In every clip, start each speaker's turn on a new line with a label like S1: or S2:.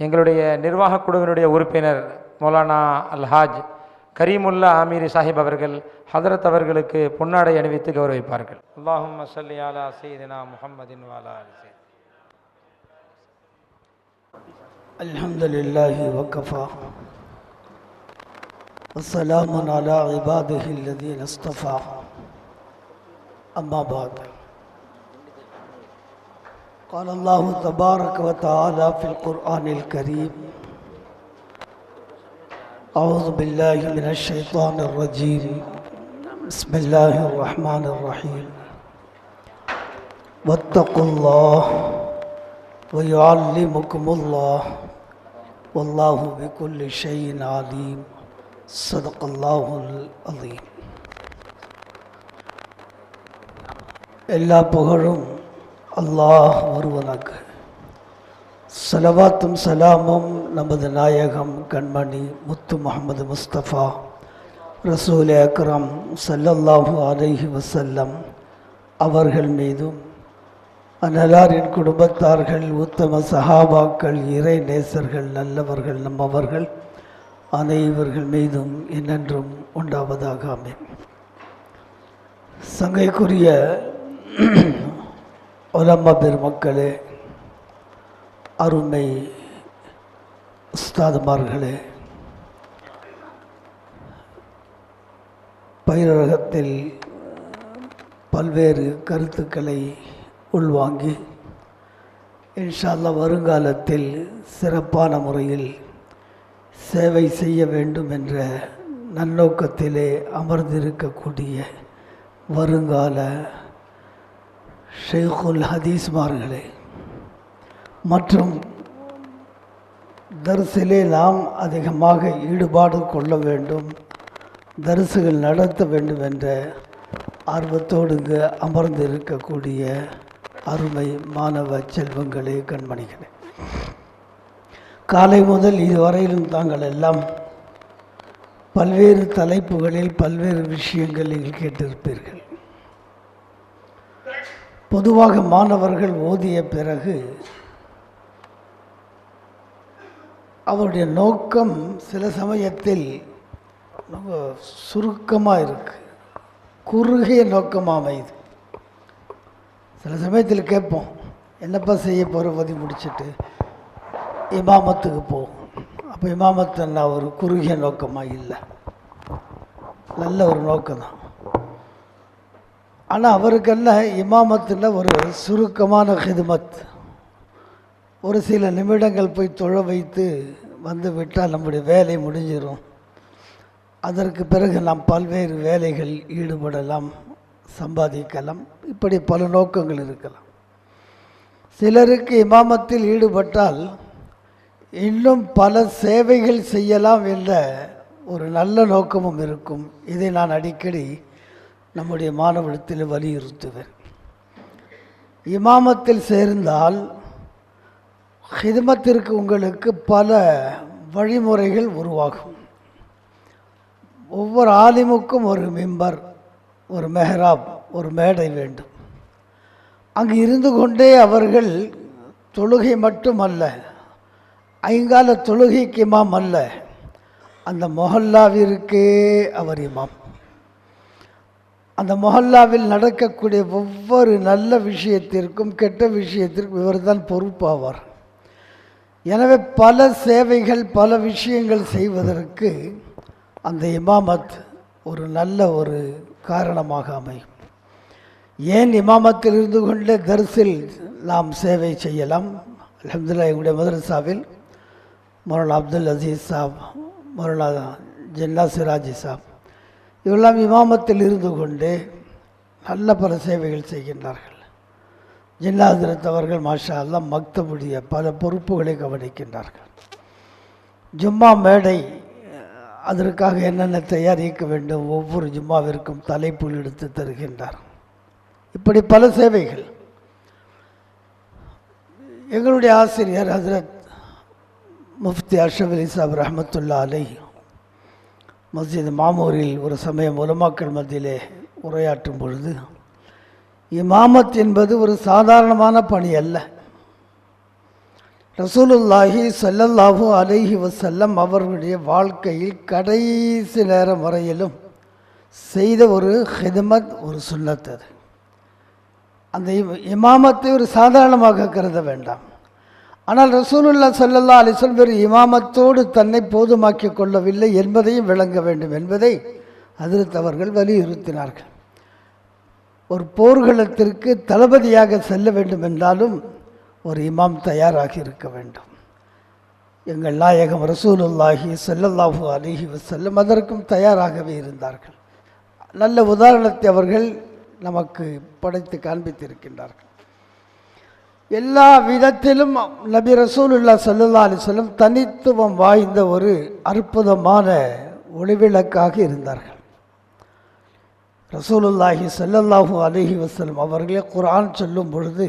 S1: எங்களுடைய நிர்வாக குழுவினுடைய உறுப்பினர் மௌலானா அல்ஹாஜ் கரீமுல்லா ஆமீரி சாஹிப் அவர்கள் ஹதரத் அவர்களுக்கு பொன்னாடை அணிவித்து கௌரவிப்பார்கள். அல்லாஹும்ம ஸல்லி அலா சய்யிதினா முஹம்மதின் வ அலா ஆலி சய்யிதினா.
S2: அல்ஹம்துலில்லாஹி வகஃபா வஸ்ஸலாமுன் அலா இபாதிஹி அல்லதீன இஸ்தஃபா. அம்மா பஅத். قال الله تبارك وتعالى في القرآن الكريم: أعوذ بالله من الشيطان الرجيم. بسم الله الرحمن الرحيم. واتقوا الله ويعلمكم الله والله بكل شيء عليم. صدق الله العظيم. எல்லா புகழும் அல்லாஹ் ஒருவனுக்கு. ஸலவாத்தும் சலாமும் நமது நாயகம் கண்மணி முத்து முஹம்மது முஸ்தபா ரசூல் அக்ரம் ஸல்லல்லாஹு அலைஹி வஸல்லம் அவர்கள் மீதும், அன்னலாரின் குடும்பத்தார்கள், உத்தம சஹாபாக்கள், இறை நேசர்கள், நல்லவர்கள், நம்மவர்கள் அனைவர்கள் மீதும் என்னென்றும் உண்டாவதாக. ஆமீன். சங்கைக்குரிய உலமா பெருமக்களே, அருமை உஸ்தாதுமார்களே, பயிரகத்தில் பல்வேறு கருத்துக்களை உள்வாங்கி இன்ஷா அல்லாஹ் வருங்காலத்தில் சிறப்பான முறையில் சேவை செய்ய வேண்டும் என்ற நன்னோக்கத்திலே அமர்ந்திருக்கக்கூடிய வருங்கால ஷேகுல் ஹதீஸ்மார்களே மற்றும் தர்சிலே நாம் அதிகமாக ஈடுபாடு கொள்ள வேண்டும், தரிசுகள் நடத்த வேண்டும் என்ற ஆர்வத்தோடு இங்கு அமர்ந்து இருக்கக்கூடிய அருமை மாணவ செல்வங்களே, கண்மணிகளே, காலை முதல் இதுவரையிலும் தாங்கள் எல்லாம் பல்வேறு தலைப்புகளில் பல்வேறு விஷயங்களில் கேட்டிருப்பீர்கள். பொதுவாக மாணவர்கள் ஓதிய பிறகு அவருடைய நோக்கம் சில சமயத்தில் ரொம்ப சுருக்கமாக இருக்குது, குறுகிய நோக்கமாக அமையுது. சில சமயத்தில் கேட்போம், என்னப்பா செய்ய போகிற ஓதி முடிச்சுட்டு இமாமத்துக்கு போகும். அப்போ இமாமத்துன்னா ஒரு குறுகிய நோக்கமாக இல்லை, நல்ல ஒரு நோக்கம்தான். ஆனால் அவருக்கெல்லாம் இமாமத்தில் ஒரு சுருக்கமான ஹிதுமத், ஒரு சில நிமிடங்கள் போய் தொழ வைத்து வந்து விட்டால் நம்முடைய வேலை முடிஞ்சிடும். அதற்கு பிறகு நாம் பல்வேறு வேலைகள் ஈடுபடலாம், சம்பாதிக்கலாம். இப்படி பல நோக்கங்கள் இருக்கலாம். சிலருக்கு இமாமத்தில் ஈடுபட்டால் இன்னும் பல சேவைகள் செய்யலாம் என்ற ஒரு நல்ல நோக்கமும் இருக்கும். இதை நான் அடிக்கடி நம்முடைய மாணவத்தில் வலியுறுத்துவேன். இமாமத்தில் சேர்ந்தால் ஹிதமத்திற்கு உங்களுக்கு பல வழிமுறைகள் உருவாகும். ஒவ்வொரு ஆலிமுக்கும் ஒரு மிம்பர், ஒரு மெஹராப், ஒரு மேடை வேண்டும். அங்கு இருந்து கொண்டே அவர்கள் தொழுகை மட்டுமல்ல, ஐங்கால தொழுகைக்கு இமாம் அல்ல, அந்த மொஹல்லாவிற்கே அவர் இமாம். அந்த மொஹல்லாவில் நடக்கக்கூடிய ஒவ்வொரு நல்ல விஷயத்திற்கும் கெட்ட விஷயத்திற்கும் இவர் தான் பொறுப்பாவார். எனவே பல சேவைகள், பல விஷயங்கள் செய்வதற்கு அந்த இமாமத் ஒரு நல்ல ஒரு காரணமாக அமையும். ஏன் இமாமத்தில் இருந்து கொண்டே தர்சில் நாம் சேவை செய்யலாம். அல்ஹம்துலில்லாஹ், எங்களுடைய மதரசாவில் மௌலானா அப்துல் அசீஸ் சாப், மௌலானா ஜன்னா சிராஜி சாப் இவெல்லாம் இமாமத்தில் இருந்து கொண்டு நல்ல பல சேவைகள் செய்கின்றார்கள். ஜின்னா ஹஜ்ரத் அவர்கள் மாஷா அல்லாஹ் மக்தபுடைய பல பொறுப்புகளை கவனிக்கின்றார்கள். ஜும்மா மேடை, அதற்காக என்னென்ன தயாரிக்க வேண்டும், ஒவ்வொரு ஜும்மாவிற்கும் தலைப்புகள் எடுத்து தருகின்றார். இப்படி பல சேவைகள். எங்களுடைய ஆசிரியர் ஹஜ்ரத் முஃப்தி அஷ்ரஃப் அலி சாப் ரஹ்மத்துல்லாஹி அலைஹி மஸ்ஜித் மாமூரில் ஒரு சமயம் உலமாக்கள் மத்தியிலே உரையாற்றும் பொழுது, இமாமத் என்பது ஒரு சாதாரணமான பணி அல்ல. ரசூலுல்லாஹி ஸல்லல்லாஹு அலைஹி வஸல்லம் அவர்களுடைய வாழ்க்கையில் கடைசி நேரம் வரையிலும் செய்த ஒரு ஹிதமத், ஒரு சுன்னத். அது அந்த இமாமத்தை ஒரு சாதாரணமாக கருத வேண்டாம். ஆனால் ரசூலுல்லாஹ் ஸல்லல்லாஹு அலைஹி வஸல்லம் ஒரு இமாமத்தோடு தன்னை போதுமாக்கி கொள்ளவில்லை என்பதையும் விளங்க வேண்டும் என்பதை ஹஜ்ரத் அவர்கள் வலியுறுத்தினார்கள். ஒரு போர்க்களத்திற்கு தளபதியாக செல்ல வேண்டும் என்றாலும் ஒரு இமாம் தயாராக இருக்க வேண்டும். எங்கள் நாயகம் ரசூலுல்லாஹி ஸல்லல்லாஹு அலைஹி வஸல்லம் அதற்கும் தயாராகவே இருந்தார்கள். நல்ல உதாரணத்தை அவர்கள் நமக்கு படைத்து காண்பித்திருக்கின்றார்கள். எல்லா விதத்திலும் நபி ரசூலுல்லாஹி ஸல்லல்லாஹு அலைஹி வஸல்லம் தனித்துவம் வாய்ந்த ஒரு அற்புதமான ஒளிவிளக்காக இருந்தார்கள். ரசூலுல்லாஹி ஸல்லல்லாஹு அலைஹி வஸல்லம் அவர்களே குர்ஆன் சொல்லும் பொழுது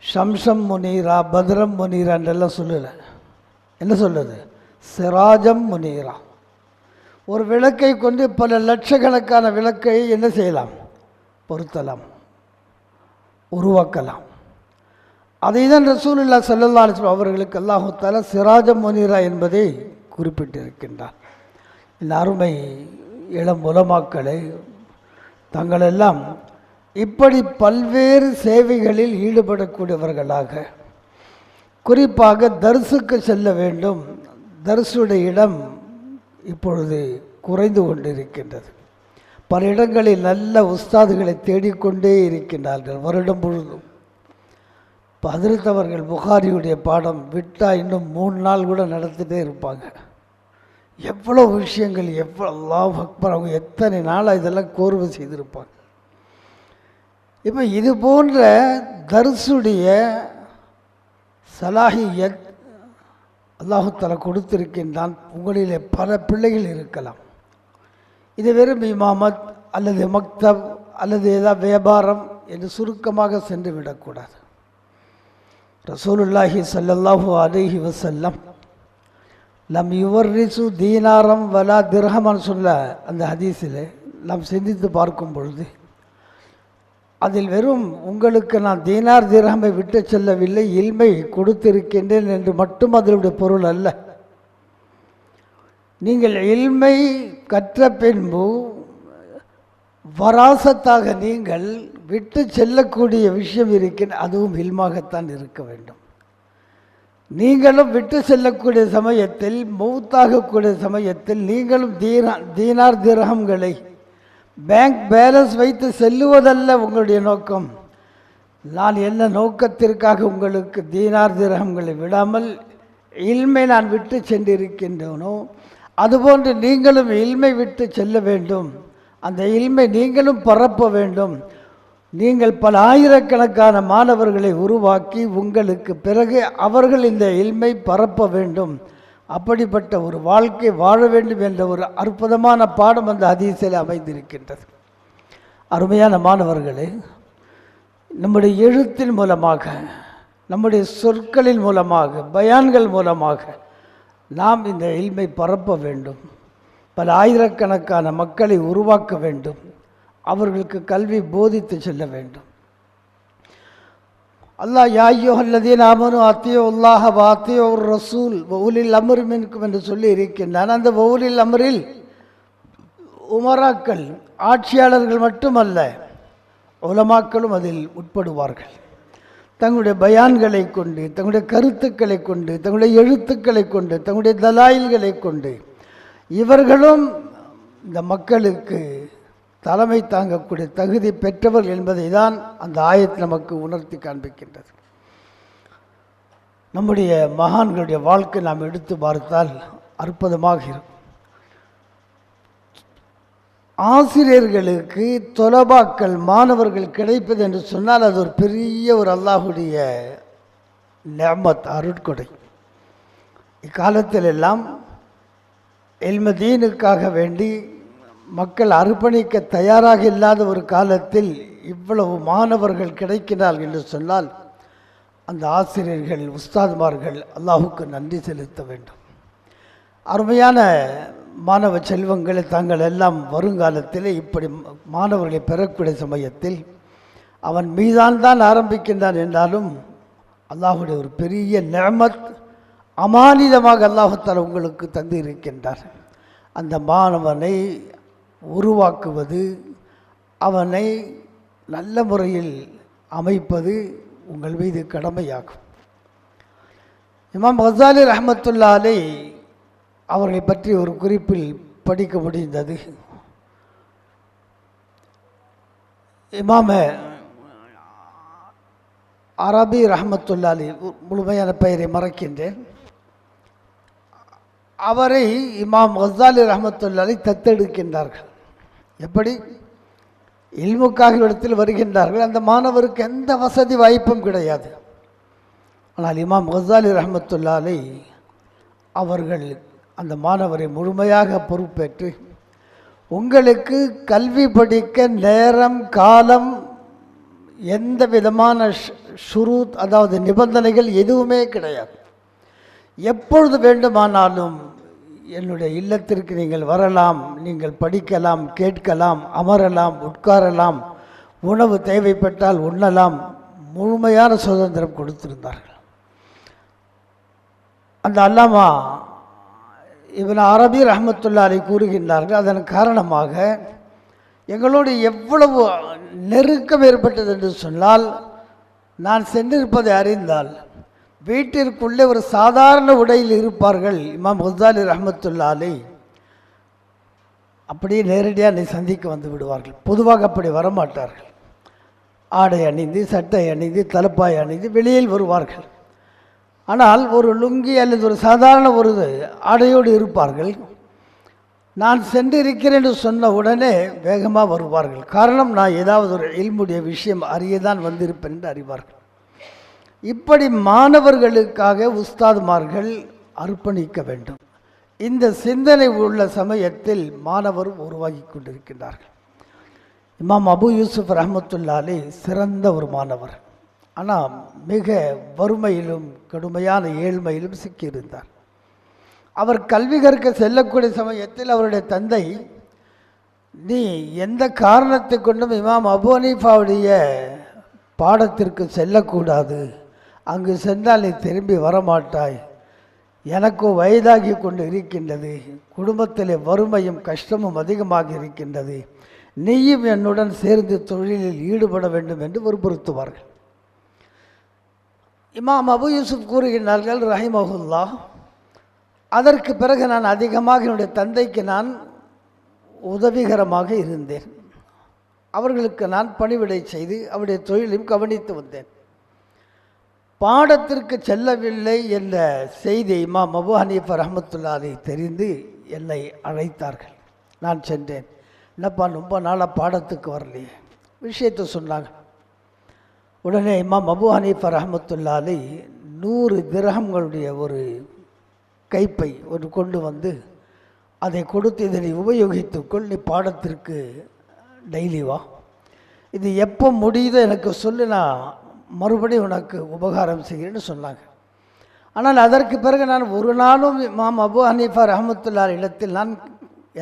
S2: ஷம்ஷம் முனீரா, பத்ரம் முனீரா என்றெல்லாம் சொல்லலை. என்ன சொல்லுது? சிராஜம் முனீரா. ஒரு விளக்கை கொண்டு பல லட்சக்கணக்கான விளக்கை என்ன செய்யலாம்? பொருத்தலாம், உருவாக்கலாம். அதை தான் ரசூலுல்லாஹி ஸல்லல்லாஹு அலைஹி வஸல்லம் அவர்களுக்கு அல்லாஹு தஆலா சிராஜம் முனீரா என்பதை குறிப்பிட்டிருக்கின்றார். இந்த அருமை இளம் உலமாக்களை தங்களெல்லாம் இப்படி பல்வேறு சேவைகளில் ஈடுபடக்கூடியவர்களாக, குறிப்பாக தர்சுக்கு செல்ல வேண்டும். தர்சுடைய இடம் இப்பொழுது குறைந்து கொண்டிருக்கின்றது. பல இடங்களில் நல்ல உஸ்தாதுகளை தேடிக்கொண்டே இருக்கின்றார்கள் வருடம் முழுதும். ஹஜ்ரத் அவர்கள் புகாரியுடைய பாடம் விட்டால் இன்னும் 3 நாள் கூட நடத்திட்டே இருப்பாங்க. எவ்வளோ விஷயங்கள், எவ்வளோ அல்லாஹ் அக்பர், அவங்க எத்தனை நாளாக இதெல்லாம் கோர்வு செய்திருப்பாங்க. இப்போ இது போன்ற தர்சுடைய சலாஹியத் அல்லாஹு தஆலா கொடுத்திருக்கின்றான். உங்களிலே பல பிள்ளைகள் இருக்கலாம். இது வெறும் இமாமத் அல்லது மக்தப் அல்லது ஏதாவது வியாபாரம் என்று சுருக்கமாக சென்று விடக்கூடாது. ரசூலுல்லாஹி ஸல்லல்லாஹு அலைஹி வஸல்லம் லம் யுவர்ரிசு தீனாரம் வலா திர்ஹமன் சொல்ல அந்த ஹதீஸில் நாம் சிந்தித்து பார்க்கும் பொழுது அதில் வெறும் உங்களுக்கு நான் தீனார் திர்ஹமை விட்டு செல்லவில்லை, இல்மை கொடுத்திருக்கின்றேன் என்று மட்டும் அதனுடைய பொருள் அல்ல. நீங்கள் இல்மை கற்ற பின்பு வராசத்தாக நீங்கள் விட்டு செல்லக்கூடிய விஷயம் இருக்கின்ற அதுவும் இல்மாகத்தான் இருக்க வேண்டும். நீங்களும் விட்டு செல்லக்கூடிய சமயத்தில், மௌத்தாகக்கூடிய சமயத்தில் நீங்களும் தீனார் திர்ஹம்களை பேங்க் பேலன்ஸ் வைத்து செல்லுவதல்ல உங்களுடைய நோக்கம். நான் என்ன நோக்கத்திற்காக உங்களுக்கு தீனார் திர்ஹம்களை விடாமல் இல்மை நான் விட்டு சென்றிருக்கின்றேனோ அதுபோன்று நீங்களும் இல்மை விட்டு செல்ல வேண்டும். அந்த இல்மை நீங்களும் பரப்ப வேண்டும். நீங்கள் பல ஆயிரக்கணக்கான மாணவர்களை உருவாக்கி உங்களுக்கு பிறகு அவர்கள் இந்த இல்மை பரப்ப வேண்டும். அப்படிப்பட்ட ஒரு வாழ்க்கை வாழ வேண்டும் என்ற ஒரு அற்புதமான பாடம் அந்த ஹதீஸில் அமைந்திருக்கின்றது. அருமையான மாணவர்களே, நம்முடைய எழுத்தின் மூலமாக, நம்முடைய சொற்களின் மூலமாக, பயான்கள் மூலமாக நாம் இந்த இல்மை பரப்ப வேண்டும். பல ஆயிரக்கணக்கான மக்களை உருவாக்க வேண்டும். அவர்களுக்கு கல்வி போதித்து செல்ல வேண்டும். அல்லாஹ் யா அய்யுஹல்லதீன ஆமனு அத்தியுல்லாஹ வ அத்தியுர் ரசூல் வ உலில் அம்ரி மின்கும் என்று சொல்லி இருக்கின்றான். அந்த உலில் அம்ரில் உமராக்கள், ஆட்சியாளர்கள் மட்டுமல்ல, உலமாக்களும் அதில் உட்படுவார்கள். தங்களுடைய பயான்களை கொண்டு, தங்களுடைய கருத்துக்களை கொண்டு, தங்களுடைய எழுத்துக்களை கொண்டு, தங்களுடைய தலாயில்களை கொண்டு இவர்களும் இந்த மக்களுக்கு தலைமை தாங்கக்கூடிய தகுதி பெற்றவர் என்பதை தான் அந்த ஆயத் நமக்கு உணர்த்தி காண்பிக்கின்றது. நம்முடைய மகான்களுடைய வாழ்க்கை நாம் எடுத்து பார்த்தால் அற்புதமாக இருக்கும். ஆசிரியர்களுக்கு தொலபாக்கள், மாணவர்கள் கிடைப்பது என்று சொன்னால் அது ஒரு பெரிய ஒரு அல்லாஹுடைய நிஅமத், அருட்கொடை. இக்காலத்தில் எல்லாம் இல்மதீனுக்காக வேண்டி மக்கள் அர்ப்பணிக்க தயாராக இல்லாத ஒரு காலத்தில் இவ்வளவு மாணவர்கள் கிடைக்கிறார்கள் என்று சொன்னால் அந்த ஆசிரியர்கள், உஸ்தாத்மார்கள் அல்லாஹுக்கு நன்றி செலுத்த வேண்டும். அருமையான மாணவ செல்வங்களை தாங்கள் எல்லாம் வருங்காலத்தில் இப்படி மாணவர்களை பெறக்கூடிய சமயத்தில் அவன் மீதான் தான் ஆரம்பிக்கின்றான் என்றாலும் அல்லாஹுடைய ஒரு பெரிய நிஅமத், அமானிதமாக அல்லாஹுத்தாலா உங்களுக்கு தந்து இருக்கின்றார். அந்த மாணவனை உருவாக்குவது, அவனை நல்ல முறையில் அமைப்பது உங்கள் மீது கடமையாகும். இமாம் கஸாலி ரஹ்மத்துல்லாஹி அலைஹி அவர்களை பற்றி ஒரு குறிப்பில் படிக்க முடிந்தது. இமாம அரபி ரஹ்மத்துல்லாஹி அலைஹி, முழுமையான பெயரை மறக்கின்றேன், அவரை இமாம் கஸாலி ரஹ்மத்துல்லாஹி அலைஹி தத்தெடுக்கின்றார்கள். எப்படி? இல்முக்காக இடத்தில் வருகின்றார்கள். அந்த மாணவருக்கு எந்த வசதி வாய்ப்பும் கிடையாது. ஆனால் இமாம் கஸாலி ரஹ்மத்துல்லாஹி அலைஹி அவர்கள் அந்த மாணவரை முழுமையாக பொறுப்பேற்று, உங்களுக்கு கல்வி படிக்க நேரம் காலம் எந்த விதமான ஷுரூத், அதாவது நிபந்தனைகள் எதுவுமே கிடையாது. எப்பொழுது வேண்டுமானாலும் என்னுடைய இல்லத்திற்கு நீங்கள் வரலாம், நீங்கள் படிக்கலாம், கேட்கலாம், அமரலாம், உட்காரலாம், உணவு தேவைப்பட்டால் உண்ணலாம், முழுமையான சுதந்திரம் கொடுத்திருந்தார்கள். அந்த அல்லாமா இப்னு அரபி ரஹ்மத்துல்லாஹி அலைஹி கூறுகின்றார்கள், அதன் காரணமாக எங்களோடு எவ்வளவு நெருக்கம் ஏற்பட்டது என்று சொன்னால், நான் சென்றிருப்பதை அறிந்தால் வீட்டிற்குள்ளே ஒரு சாதாரண உடையில் இருப்பார்கள் இமாம் கஸாலி ரஹ்மத்துல்லாஹி அலைஹி, அப்படியே நேரடியாக என்னை சந்திக்க வந்து விடுவார்கள். பொதுவாக அப்படி வரமாட்டார்கள். ஆடை அணிந்து, சட்டை அணிந்து, தலப்பாய் அணிந்து வெளியில் வருவார்கள். ஆனால் ஒரு லுங்கி அல்லது ஒரு சாதாரண ஒரு ஆடையோடு இருப்பார்கள். நான் சென்றிருக்கிறேன் என்று சொன்ன உடனே வேகமாக வருவார்கள். காரணம், நான் ஏதாவது ஒரு இல்முடைய விஷயம் அறியதான் வந்திருப்பேன் என்று அறிவார்கள். இப்படி மாணவர்களுக்காக உஸ்தாதுமார்கள் அர்ப்பணிக்க வேண்டும். இந்த சிந்தனை உள்ள சமயத்தில் மாணவரும் உருவாகி கொண்டிருக்கின்றார்கள். இமாம் அபு யூசுப் ரஹ்மத்துல்லாஹி அலைஹி சிறந்த ஒரு மாணவர். ஆனால் மிக வறுமையிலும் கடுமையான ஏழ்மையிலும் சிக்கியிருந்தார். அவர் கல்வி கற்க செல்லக்கூடிய சமயத்தில் அவருடைய தந்தை, நீ எந்த காரணத்தை கொண்டும் இமாம் அபு ஹனீஃபாவுடைய பாடத்திற்கு செல்லக்கூடாது, அங்கு சென்றால் நீ திரும்பி வரமாட்டாய், எனக்கோ வயதாகி கொண்டு இருக்கின்றது, குடும்பத்தில் வறுமையும் கஷ்டமும் அதிகமாக இருக்கின்றது, நீயும் என்னுடன் சேர்ந்து தொழிலில் ஈடுபட வேண்டும் என்று வற்புறுத்துவார்கள். இமாம் அபு யூசுப் கூறுகின்றார்கள் ரஹிமஹுல்லாஹ், அதற்கு பிறகு நான் அதிகமாக என்னுடைய தந்தைக்கு நான் உதவிகரமாக இருந்தேன். அவர்களுக்கு நான் பணிவிடை செய்து அவருடைய தொழிலையும் கவனித்து வந்தேன். பாடத்திற்கு செல்லவில்லை என்ற செய்தி இமாம் அபு ஹனீஃபா ரஹ்மத்துல்லாஹி அலைஹி தெரிந்து என்னை அழைத்தார்கள். நான் சென்றேன். என்னப்பா ரொம்ப நாளாக பாடத்துக்கு வரலையே, விஷயத்தை சொன்னாங்க. உடனே இமாம் அபு ஹனீஃபா ரஹ்மத்துல்லாஹி அலைஹி 100 திரஹம்களுடைய ஒரு கைப்பை ஒன்று கொண்டு வந்து அதை கொடுத்து, இதனை உபயோகித்துக்கொள், நீ பாடத்திற்கு டெய்லி வா, இது எப்போ முடியுதோ எனக்கு சொல்லு, நான் மறுபடியும் உனக்கு உபகாரம் செய்கிறேன்னு சொன்னாங்க. ஆனால் அதற்கு பிறகு நான் ஒரு நாளும் இமாம் அபு ஹனீஃபா ரஹ்மத்துல்லாஹி இடத்தில் நான்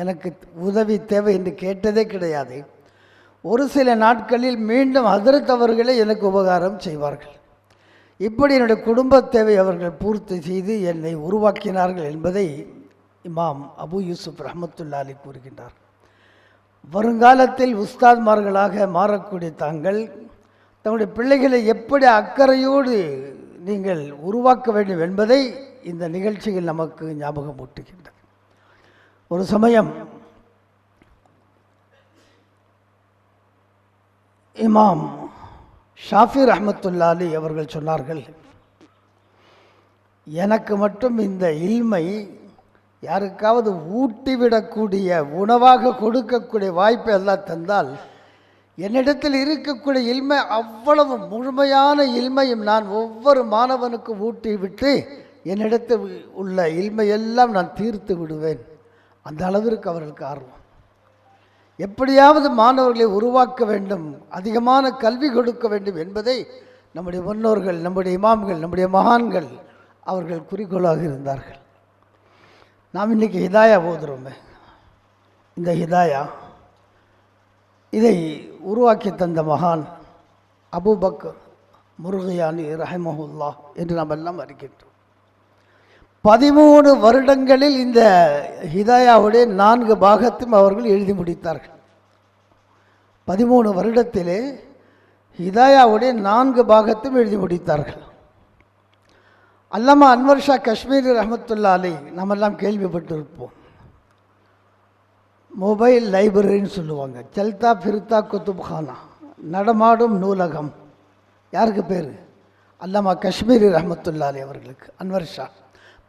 S2: எனக்கு உதவி தேவை என்று கேட்டதே கிடையாது. ஒரு சில நாட்களில் மீண்டும் ஹதரத் அவர்களே எனக்கு உபகாரம் செய்வார்கள். இப்படி என்னுடைய குடும்ப தேவை அவர்கள் பூர்த்தி செய்து என்னை உருவாக்கினார்கள் என்பதை இமாம் அபு யூசுப் ரஹ்மத்துல்லாஹி அலைஹி கூறுகின்றார். வருங்காலத்தில் உஸ்தாத்மார்களாக மாறக்கூடிய தாங்கள் தங்களுடைய பிள்ளைகளை எப்படி அக்கறையோடு நீங்கள் உருவாக்க வேண்டும் என்பதை இந்த நிகழ்ச்சியில் நமக்கு ஞாபகம் ஊட்டுகின்றது. ஒரு சமயம் இமாம் ஷாஃபி ரஹ்மத்துல்லாஹி அலைஹி அவர்கள் சொன்னார்கள், எனக்கு மட்டும் இந்த இல்மை யாருக்காவது ஊட்டிவிடக்கூடிய, உணவாக கொடுக்கக்கூடிய வாய்ப்பை எல்லாம் தந்தால், என்னிடத்தில் இருக்கக்கூடிய இல்மை அவ்வளவு முழுமையான இல்மையும் நான் ஒவ்வொரு மாணவனுக்கு ஊட்டிவிட்டு என்னிடத்தில் உள்ள இல்மையெல்லாம் நான் தீர்த்து விடுவேன். அந்த அளவிற்கு அவர்களுக்கு ஆர்வம். எப்படியாவது மாணவர்களை உருவாக்க வேண்டும், அதிகமான கல்வி கொடுக்க வேண்டும் என்பதை நம்முடைய முன்னோர்கள், நம்முடைய இமாம்கள், நம்முடைய மகான்கள் அவர்கள் குறிக்கோளாக இருந்தார்கள். நாம் இன்றைக்கி ஹிதாயா ஓதுறோமே, இந்த ஹிதாயா இதை உருவாக்கி தந்த மகான் அபூபக்கர் முருகையானி ரஹிமஹுல்லா என்று நாம் எல்லாம் அறிக்கின்றோம். 13 வருடங்களில் இந்த ஹிதாயாவுடைய 4 பாகத்தையும் அவர்கள் எழுதி முடித்தார்கள். 13 வருடத்திலே ஹிதாயாவுடைய 4 பாகத்தையும் எழுதி முடித்தார்கள். அல்லாமா அன்வர் ஷா காஷ்மீரி ரஹமத்துல்லா அலை நம்மெல்லாம் கேள்விப்பட்டிருப்போம். மொபைல் லைப்ரரின்னு சொல்லுவாங்க. சல்தா ஃபிர்தா குத்துப்கானா, நடமாடும் நூலகம். யாருக்கு பேர்? அல்லாமா காஷ்மீரி ரஹமத்துல்லா அலை அவர்களுக்கு. அன்வர் ஷா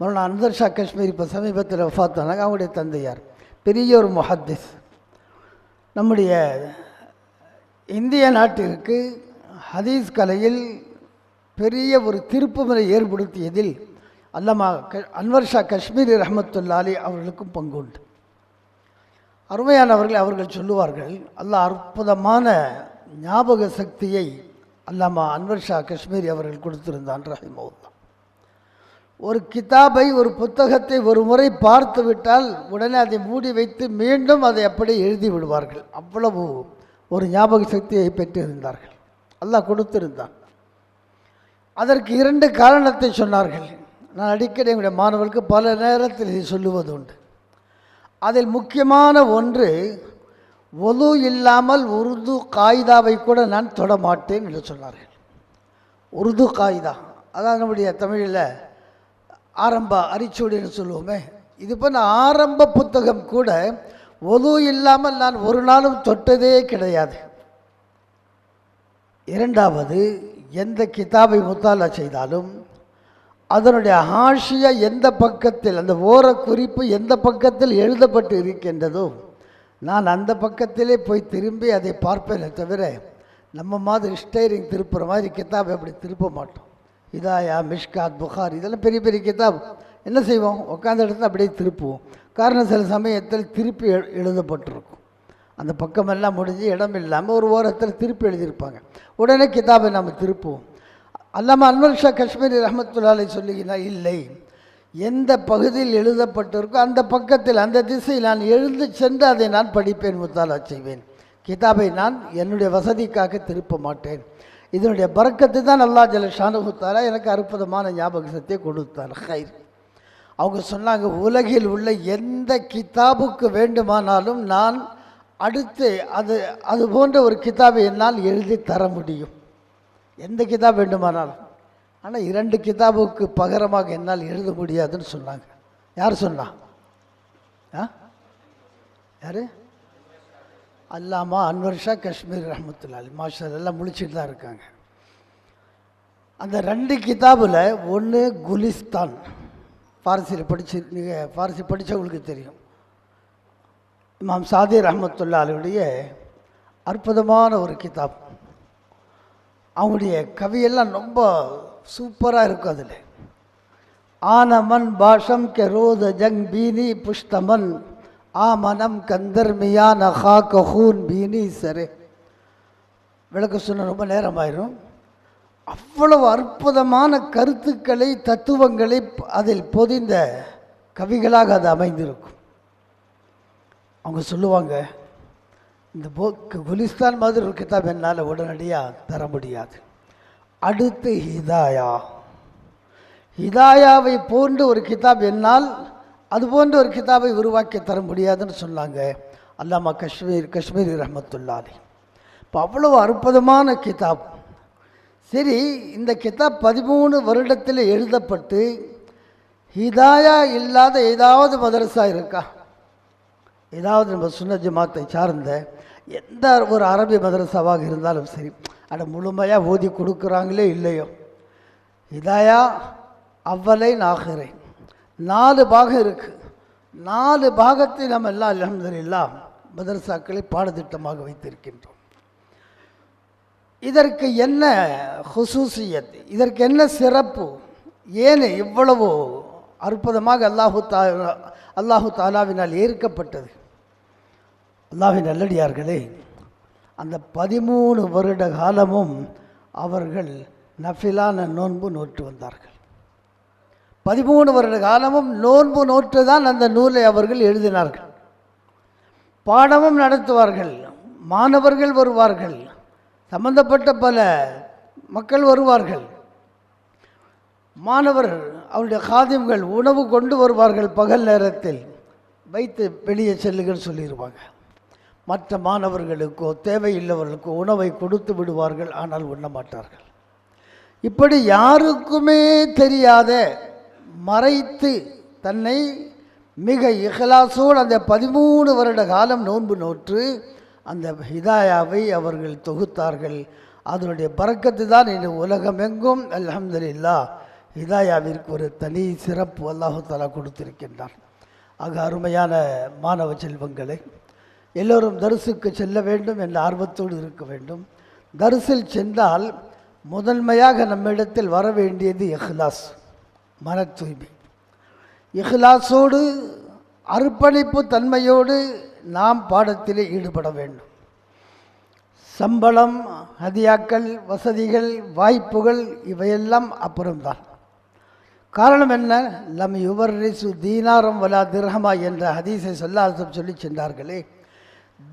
S2: மௌலானா அன்வர் ஷா காஷ்மீரி இப்போ சமீபத்தில் வஃபாத்தானாங்க. அவங்களுடைய தந்தையார் பெரிய ஒரு முஹத்திஸ். நம்முடைய இந்திய நாட்டிற்கு ஹதீஸ் கலையில் பெரிய ஒரு திருப்புமுறை ஏற்படுத்தியதில் அல்லாமா அன்வர் ஷா காஷ்மீரி ரஹமத்துல்லா அலை அவர்களுக்கும் பங்கு உண்டு. அருமையானவர்கள் அவர்கள் சொல்லுவார்கள், அல்லாஹ் அற்புதமான ஞாபக சக்தியை அல்லாமா அன்வர் ஷா காஷ்மீரி அவர்கள் கொடுத்திருந்தான் ரஹிமஹுல்லாஹ். ஒரு கிதாபை, ஒரு புத்தகத்தை ஒரு முறை பார்த்து விட்டால் உடனே அதை மூடி வைத்து மீண்டும் அதை அப்படியே எழுதி விடுவார்கள். அவ்வளவு ஒரு ஞாபக சக்தியை பெற்றிருந்தார்கள், அல்லாஹ் கொடுத்திருந்தான். அதற்கு 2 காரணத்தை சொன்னார்கள். நான் அடிக்கடி என்னுடைய மாணவர்களுக்கு பல நேரத்தில் இதை சொல்லுவது உண்டு. அதில் முக்கியமான ஒன்று, ஒது இல்லாமல் உருது காயிதாவை கூட நான் தொடமாட்டேன் என்று சொன்னார்கள். உருது காயிதா, அதான் நம்முடைய தமிழில் ஆரம்ப அரிச்சுவடின்னு சொல்லுவோமே, இது போன்ற ஆரம்ப புத்தகம் கூட ஒது இல்லாமல் நான் ஒரு நாளும் தொட்டதே கிடையாது. 2வது, எந்த கிதாபை முத்தாலா செய்தாலும் அதனுடைய ஹாஷியா எந்த பக்கத்தில், அந்த ஓர குறிப்பு எந்த பக்கத்தில் எழுதப்பட்டு இருக்கின்றதோ நான் அந்த பக்கத்திலே போய் திரும்பி அதை பார்ப்பேனே தவிர நம்ம மாதிரி ஸ்டைரிங் திருப்புற மாதிரி கிதாபை அப்படி திருப்ப மாட்டோம். ஹிதாயா, மிஷ்காத், புகார் இதெல்லாம் பெரிய பெரிய கிதாப். என்ன செய்வோம்? உட்காந்த இடத்துல அப்படியே திருப்புவோம். காரணம் சில சமயத்தில் திருப்பி எழுதப்பட்டிருக்கும். அந்த பக்கமெல்லாம் முடிஞ்சு இடம் இல்லாமல் ஒரு ஓரத்தில் திருப்பி எழுதியிருப்பாங்க. உடனே கிதாபை நம்ம திருப்புவோம். அல்லாமா அன்வர் ஷா காஷ்மீரி ரஹமத்துல்லா அலை சொல்லுகிறார், இல்லை, எந்த பகுதியில் எழுதப்பட்டிருக்கோ அந்த பக்கத்தில், அந்த திசையில் நான் எழுந்து சென்று அதை நான் படிப்பேன், முத்தாலா செய்வேன். கிதாபை நான் என்னுடைய வசதிக்காக திருப்ப மாட்டேன். இதனுடைய பரக்கத்து தான் அல்லாஹ் ஜல்ல ஷானஹு தஆலா எனக்கு அற்புதமான ஞாபக சக்தியை கொடுத்தார். ஹைர். அவங்க சொன்னாங்க, உலகில் உள்ள எந்த கிதாபுக்கு வேண்டுமானாலும் நான் அடுத்து அது போன்ற ஒரு கிதாபை என்னால் எழுதி தர முடியும், எந்த கிதாப் வேண்டுமானாலும். ஆனால் 2 கிதாபுக்கு பகரமாக என்னால் எழுத முடியாதுன்னு சொன்னாங்க. யார் சொன்னா? யார்? அல்லாமா அன்வர் ஷா காஷ்மீரி ரஹமத்துல்லா அலைஹி. மாஷா எல்லாம் முழிச்சிட்டு தான் இருக்காங்க. அந்த 2 கிதாபில் ஒன்று குலிஸ்தான், ஃபார்சியில் நீங்கள் ஃபார்சி படித்தவங்களுக்கு தெரியும். இமாம் சாதி ரஹமத்துல்லா அலைஹுடைய அற்புதமான ஒரு கிதாப். அவங்களுடைய கவியெல்லாம் ரொம்ப சூப்பராக இருக்கும். அதில் ஆனமன் பாஷம் கே ரோத ஜங் பீனி புஷ்தமன் ஆமனம் கந்தர் மியா நஹா கஹூன் பீனி சரே. விளக்க சொன்ன ரொம்ப நேரமாயிரும். அவ்வளவு அற்புதமான கருத்துக்களை, தத்துவங்களை அதில் பொதிந்த கவிகளாக அது அமைந்திருக்கும். அவங்க சொல்லுவாங்க, இந்த குலிஸ்தான் மாதிரி ஒரு கிதாப் என்னால் உடனடியாக தர முடியாது. அடுத்து ஹிதாயா, ஹிதாயாவை போன்ற ஒரு கிதாப் என்னால் அது போன்ற ஒரு கிதாபை உருவாக்கி தர முடியாதுன்னு சொன்னாங்க அல்லாமா காஷ்மீரி ரஹமத்துல்லா அலைஹி. இப்போ அவ்வளவு அற்புதமான கிதாப். சரி, இந்த கிதாப் 13 வருடத்தில் எழுதப்பட்டு ஹிதாயா இல்லாத ஏதாவது மதரசா இருக்கா? ஏதாவது நம்ம சுன்னத் ஜமாத்தை சார்ந்த எந்த ஒரு அரபி மதரசாவாக இருந்தாலும் சரி, அதை முழுமையாக ஓதி கொடுக்குறாங்களே இல்லையோ. ஹிதாயா அவ்வலை ஆகிரை 4 பாகம் இருக்குது. 4 பாகத்தை நம்ம எல்லாம் அல்ஹம்துலில்லாஹ் மதரசாக்களை பாடத்திட்டமாக வைத்திருக்கின்றோம். இதற்கு என்ன ஹுசூசியத், இதற்கு என்ன சிறப்பு, ஏன் இவ்வளவு அற்புதமாக அல்லாஹு தாலாவினால் ஏற்கப்பட்டது? அல்லாஹ்வின் நல்லடியார்களே, அந்த 13 வருட காலமும் அவர்கள் நஃபிலான நோன்பு நோற்று வந்தார்கள். 13 வருட காலமும் நோன்பு நோற்று தான் அந்த நூலை அவர்கள் எழுதினார்கள். பாடமும் நடத்துவார்கள், மாணவர்கள் வருவார்கள், சம்பந்தப்பட்ட பல மக்கள் வருவார்கள், மாணவர் அவருடைய காதிம்கள் உணவு கொண்டு வருவார்கள், பகல் நேரத்தில் வைத்து வெளியே செல்லுங்கள் சொல்லிடுவாங்க. மற்ற மாணவர்களுக்கோ தேவையில்லவர்களுக்கோ உணவை கொடுத்து விடுவார்கள், ஆனால் உண்ண மாட்டார்கள். இப்படி யாருக்குமே தெரியாத மறைத்து தன்னை மிக இஹ்லாஸோடு அந்த 13 வருட காலம் நோன்பு நோற்று அந்த ஹிதாயாவை அவர்கள் தொகுத்தார்கள். அதனுடைய பரக்கத்து தான் இன்று உலகமெங்கும் அல்ஹம்துலில்லாஹ் ஹிதாயாவிற்கு ஒரு தனி சிறப்பு அல்லாஹு தஆலா கொடுத்திருக்கின்றான். ஆக அருமையான மாணவ செல்வங்களை, எல்லோரும் தரிசுக்கு செல்ல வேண்டும் என்ற ஆர்வத்தோடு இருக்க வேண்டும். தரிசில் சென்றால் முதன்மையாக நம்மிடத்தில் வர வேண்டியது இஹ்லாஸ், மன தூய்மை. இஹ்லாஸோடு அர்ப்பணிப்பு தன்மையோடு நாம் பாடத்திலே ஈடுபட வேண்டும். சம்பளம், ஹதியாக்கள், வசதிகள், வாய்ப்புகள் இவையெல்லாம் அப்புறம்தான். காரணம் என்ன? லம் யுவர்ரிசு தீனாரம் வலா திர்ஹமா என்ற ஹதீஸை சொல்லி சென்றார்களே,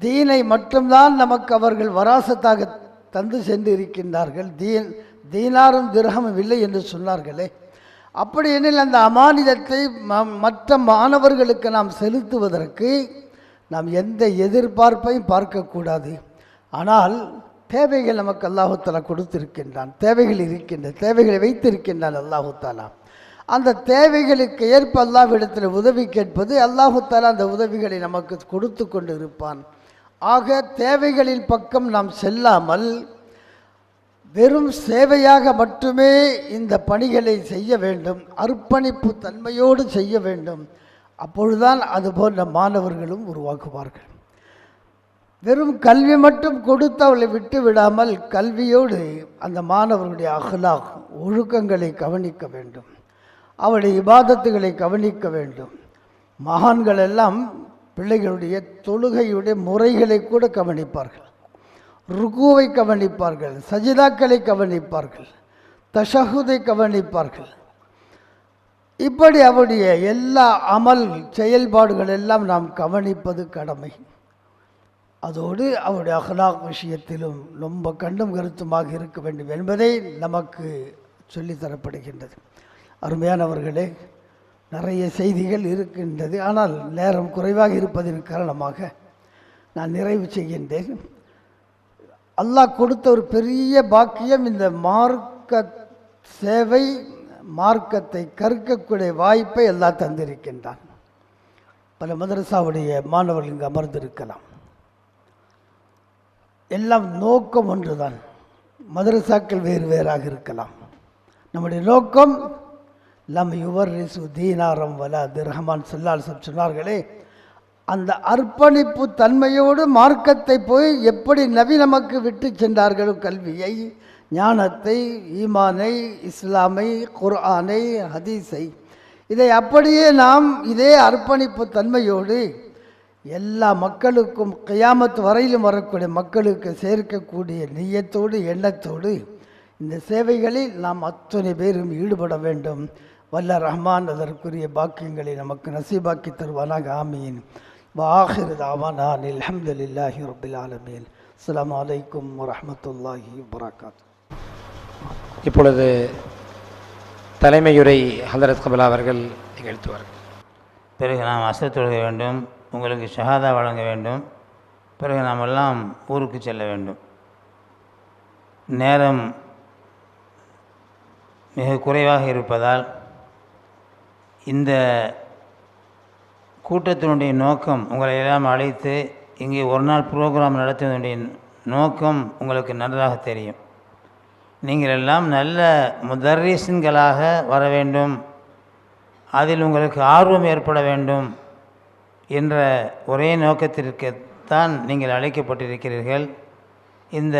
S2: தீனை மட்டும்தான் நமக்கு அவர்கள் வராசத்தாக தந்து சென்று இருக்கின்றார்கள், தீனாரும் திர்ஹமும் இல்லை என்று சொன்னார்களே. அப்படி எனில் அந்த அமானிதத்தை மற்ற மாணவர்களுக்கு நாம் செலுத்துவதற்கு நாம் எந்த எதிர்பார்ப்பையும் பார்க்கக்கூடாது. ஆனால் தேவைகள் நமக்கு அல்லாஹு தஆலா கொடுத்திருக்கின்றான், தேவைகள் இருக்கின்ற தேவைகளை வைத்திருக்கின்றான் அல்லாஹு தஆலா. அந்த தேவைகளுக்கு ஏற்ப அல்லாஹ்விடத்தில் உதவி கேட்பது, அல்லாஹு தஆலா அந்த உதவிகளை நமக்கு கொடுத்து கொண்டு இருப்பான். ஆக தேவைகளின் பக்கம் நாம் செல்லாமல் வெறும் சேவையாக மட்டுமே இந்த பணிகளை செய்ய வேண்டும், அர்ப்பணிப்பு தன்மையோடு செய்ய வேண்டும். அப்பொழுதுதான் அது போன்ற மாணவர்களும் உருவாக்குவார்கள். வெறும் கல்வி மட்டும் கொடுத்து அவளை விட்டு விடாமல் கல்வியோடு அந்த மாணவர்களுடைய அஹ்லாக் ஒழுக்கங்களை கவனிக்க வேண்டும், அவருடைய இபாதத்துகளை கவனிக்க வேண்டும். மகான்கள் எல்லாம் பிள்ளைகளுடைய தொழுகையுடைய முறைகளை கூட கவனிப்பார்கள், ருக்குவை கவனிப்பார்கள், சஜிதாக்களை கவனிப்பார்கள், தஷஹுதை கவனிப்பார்கள். இப்படி அவருடைய எல்லா அமல் செயல்பாடுகள் எல்லாம் நாம் கவனிப்பது கடமை. அதோடு அவருடைய அஹ்லாக் விஷயத்திலும் ரொம்ப கண்டும் கருத்துமாக இருக்க வேண்டும் என்பதை நமக்கு சொல்லித்தரப்படுகின்றது. அருமையானவர்களே, நிறைய செய்திகள் இருக்கின்றது, ஆனால் நேரம் குறைவாக இருப்பதன் காரணமாக நான் நிறைவு செய்கின்றேன். அல்லாஹ் கொடுத்த ஒரு பெரிய பாக்கியம் இந்த மார்க்க சேவை, மார்க்கத்தை கற்கக்கூடிய வாய்ப்பை அல்லாஹ் தந்திருக்கின்றான். பல மதரசாவுடைய மாணவர்கள் இங்கு அமர்ந்திருக்கலாம். எல்லாம் நோக்கம் ஒன்றுதான், மதரசாக்கள் வேறு வேறாக இருக்கலாம். நம்முடைய நோக்கம் லம் யுவர்ரிசு தீனாரம் வலா திர்ஹமான் சொன்னார்களே, அந்த அர்ப்பணிப்பு தன்மையோடு மார்க்கத்தை போய் எப்படி நபி நமக்கு விட்டு சென்றார்களோ, கல்வியை, ஞானத்தை, ஈமானை, இஸ்லாமை, குர்ஆனை, ஹதீஸை, இதை அப்படியே நாம் இதே அர்ப்பணிப்பு தன்மையோடு எல்லா மக்களுக்கும் கியாமத் வரையிலும் வரக்கூடிய மக்களுக்கு சேர்க்கக்கூடிய நியத்தோடு எண்ணத்தோடு இந்த சேவைகளில் நாம் அத்தனை பேரும் ஈடுபட வேண்டும். வல்ல ரஹ்மான் அதற்குரிய பாக்கியங்களை நமக்கு நசீபாக்கி தருவானாக. ஆமீன். வாஹிர் தாவானா அல்ஹம்துலில்லாஹி ரப்பில் ஆலமீன். அஸ்ஸலாமு அலைக்கும் வரஹ்மத்துல்லாஹி வபரகாத்துஹு.
S1: இப்பொழுது தலைமையுரை ஹதரத் கபிலா அவர்கள் நிகழ்த்துவார்கள்.
S3: பிறகு நாம் அஸ்ர் தொழுக வேண்டும், உங்களுக்கு ஷஹாதா வழங்க வேண்டும், பிறகு நாம் எல்லாம் ஊருக்கு செல்ல வேண்டும். நேரம் மிக குறைவாக இருப்பதால் இந்த கூட்டத்தினுடைய நோக்கம், உங்களை எல்லாம் அழைத்து இங்கே ஒரு நாள் ப்ரோக்ராம் நடத்துவதனுடைய நோக்கம் உங்களுக்கு நன்றாக தெரியும். நீங்கள் எல்லாம் நல்ல முதர்ரிஸ்களாக வர வேண்டும், அதில் உங்களுக்கு ஆர்வம் ஏற்பட வேண்டும் என்ற ஒரே நோக்கத்திற்குத்தான் நீங்கள் அழைக்கப்பட்டிருக்கிறீர்கள். இந்த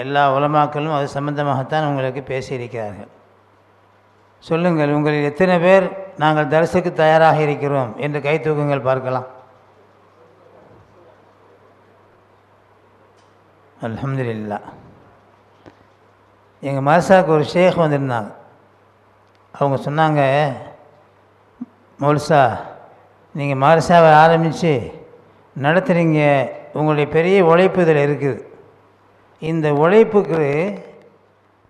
S3: எல்லா உலமாக்களும் அது சம்பந்தமாகத்தான் உங்களுக்கு பேசியிருக்கிறார்கள். சொல்லுங்கள், உங்களில் எத்தனை பேர் நாங்கள் தரிசுக்கு தயாராக இருக்கிறோம் என்று கை தூக்குங்கள் பார்க்கலாம். அல்ஹம்துலில்லாஹ். எங்கள் மதரசாவுக்கு ஒரு ஷேக் வந்திருந்தாங்க. அவங்க சொன்னாங்க, மௌல்சா, நீங்கள் மதரசாவை ஆரம்பித்து நடத்துகிறீங்க, உங்களுடைய பெரிய உழைப்பு இதில் இருக்குது. இந்த உழைப்புக்கு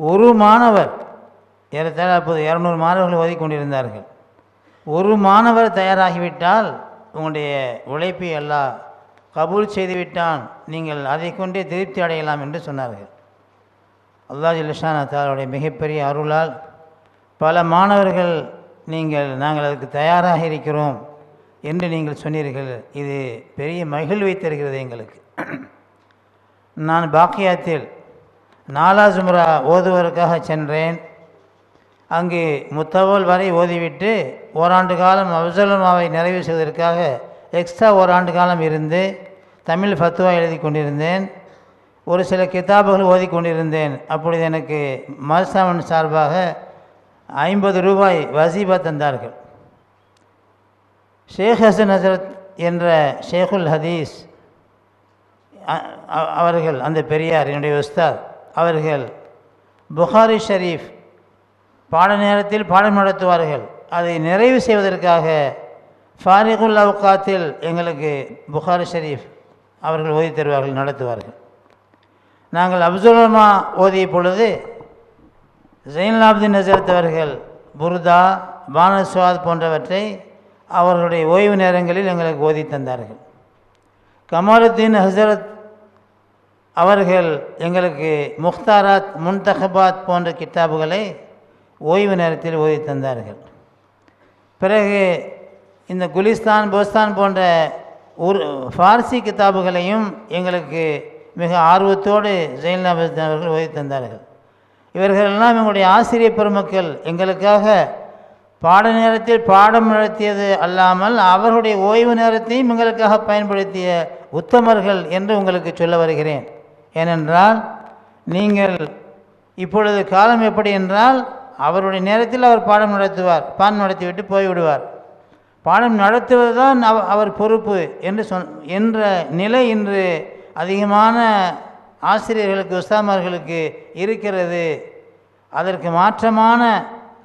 S3: ஒரு மாணவர் ஏறத்தாழ அப்போது 200 மாணவர்கள் ஓதி கொண்டிருந்தார்கள். ஒரு மாணவர் தயாராகிவிட்டால் உங்களுடைய உழைப்பை அல்லாஹ் கபூல் செய்துவிட்டான், நீங்கள் அதை கொண்டே திருப்தி அடையலாம் என்று சொன்னார்கள். அல்லாஹ் ஜல்லஷான தஆலாவுடைய மிகப்பெரிய அருளால் பல மாணவர்கள் நாங்கள் அதுக்கு தயாராக இருக்கிறோம் என்று நீங்கள் சொன்னீர்கள். இது பெரிய மகிழ்வை தருகிறது எங்களுக்கு. நான் பாக்கியாத்தில் 4 ஜும்ரா ஓதுவதற்காக சென்றேன். அங்கு முத்தவல் வரை ஓதிவிட்டு ஓராண்டு காலம் அப்சலுமாவை நிறைவு செய்வதற்காக எக்ஸ்ட்ரா ஓராண்டு காலம் இருந்து தமிழ் ஃபத்வா எழுதி கொண்டிருந்தேன். ஒரு சில கிதாபுகள் ஓதி கொண்டிருந்தேன். அப்பொழுது எனக்கு மர்சாமன் சார்பாக 50 ரூபாய் வசீபா தந்தார்கள். ஷேக் ஹசன் ஹசரத் என்ற ஷேகுல் ஹதீஸ் அவர்கள், அந்த பெரியார் என்னுடைய உஸ்தாத் அவர்கள் புகாரி ஷரீஃப் பாட நேரத்தில் பாடம் நடத்துவார்கள். அதை நிறைவு செய்வதற்காக ஃபாரிகுல் அவுகாத்தில் எங்களுக்கு புகாரி ஷரீஃப் அவர்கள் ஓதி தருவார்கள், நடத்துவார்கள். நாங்கள் அப்துல்மா ஓதிய பொழுது ஜெயின்லாப்தீன் ஹசரத் அவர்கள் புர்தா, பானஸ்வாத் போன்றவற்றை அவர்களுடைய ஓய்வு நேரங்களில் எங்களுக்கு ஓதி தந்தார்கள். கமாலுத்தீன் ஹசரத் அவர்கள் எங்களுக்கு முக்தாராத், முன்தகபாத் போன்ற கித்தாபுகளை ஓய்வு நேரத்தில் ஓதி தந்தார்கள். பிறகு இந்த குலிஸ்தான், போஸ்தான் போன்ற ஃபார்சி கித்தாபுகளையும் எங்களுக்கு மிக ஆர்வத்தோடு ஜெயின்லாப்தீன் அவர்கள் ஓதி தந்தார்கள். இவர்களெல்லாம் எங்களுடைய ஆசிரியர் பெருமக்கள். எங்களுக்காக பாட நேரத்தில் பாடம் நடத்தியது அல்லாமல் அவர்களுடைய ஓய்வு நேரத்தையும் எங்களுக்காக பயன்படுத்திய உத்தமர்கள் என்று உங்களுக்கு சொல்ல வருகிறேன். ஏனென்றால் நீங்கள் இப்பொழுது காலம் எப்படி என்றால், அவருடைய நேரத்தில் அவர் பாடம் நடத்துவார், பாடம் நடத்திவிட்டு போய்விடுவார். பாடம் நடத்துவது தான் அவர் பொறுப்பு என்ற நிலை இன்று அதிகமான ஆசிரியர்களுக்கு, உஸ்தாமார்களுக்கு இருக்கிறது. அதற்கு மாற்றமான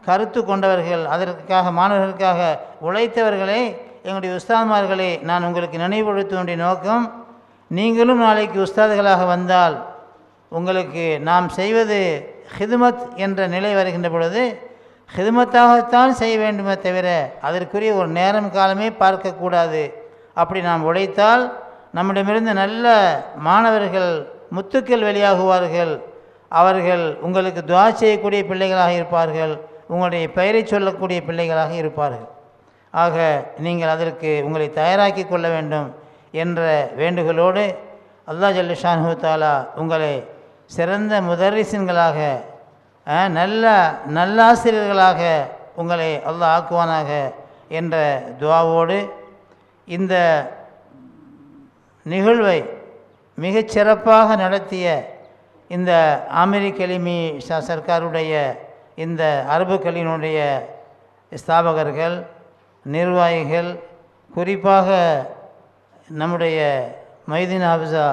S3: கருத்து கொண்டவர்கள், அதற்காக மாணவர்களுக்காக உழைத்தவர்களே எங்களுடைய உஸ்தாத்மார்களை நான் உங்களுக்கு நினைவுபடுத்த வேண்டிய நோக்கம், நீங்களும் நாளைக்கு உஸ்தாதுகளாக வந்தால் உங்களுக்கு நாம் செய்வது ஹிதுமத் என்ற நிலை வருகின்ற பொழுது ஹிதுமத்தாகத்தான் செய்ய வேண்டுமே தவிர அதற்குரிய ஒரு நேரம் காலமே பார்க்கக்கூடாது. அப்படி நாம் உழைத்தால் நம்மிடமிருந்து நல்ல மாணவர்கள், முத்துக்கள் வெளியாகுவார்கள். அவர்கள் உங்களுக்கு துஆ செய்யக்கூடிய பிள்ளைகளாக இருப்பார்கள், உங்களுடைய பெயரை சொல்லக்கூடிய பிள்ளைகளாக இருப்பார்கள். ஆக நீங்கள் அதற்கு உங்களை தயாராக்கி கொள்ள வேண்டும் என்ற வேண்டுகோளோடு அல்லாஹ் ஜல்ல ஷானஹு தஆலா உங்களை சிறந்த முதர்ரிஸீன்களாக, நல்லாசிரியர்களாக உங்களை அல்லாஹ் ஆக்குவானாக என்ற துஆவோடு இந்த நிகழ்வை மிகச் சிறப்பாக நடத்திய இந்த ஆமிரி கலிமி சர்க்காருடைய இந்த அரபு கல்வியினுடைய ஸ்தாபகர்கள், நிர்வாகிகள், குறிப்பாக நம்முடைய மைதீன் ஹாஃபிஸா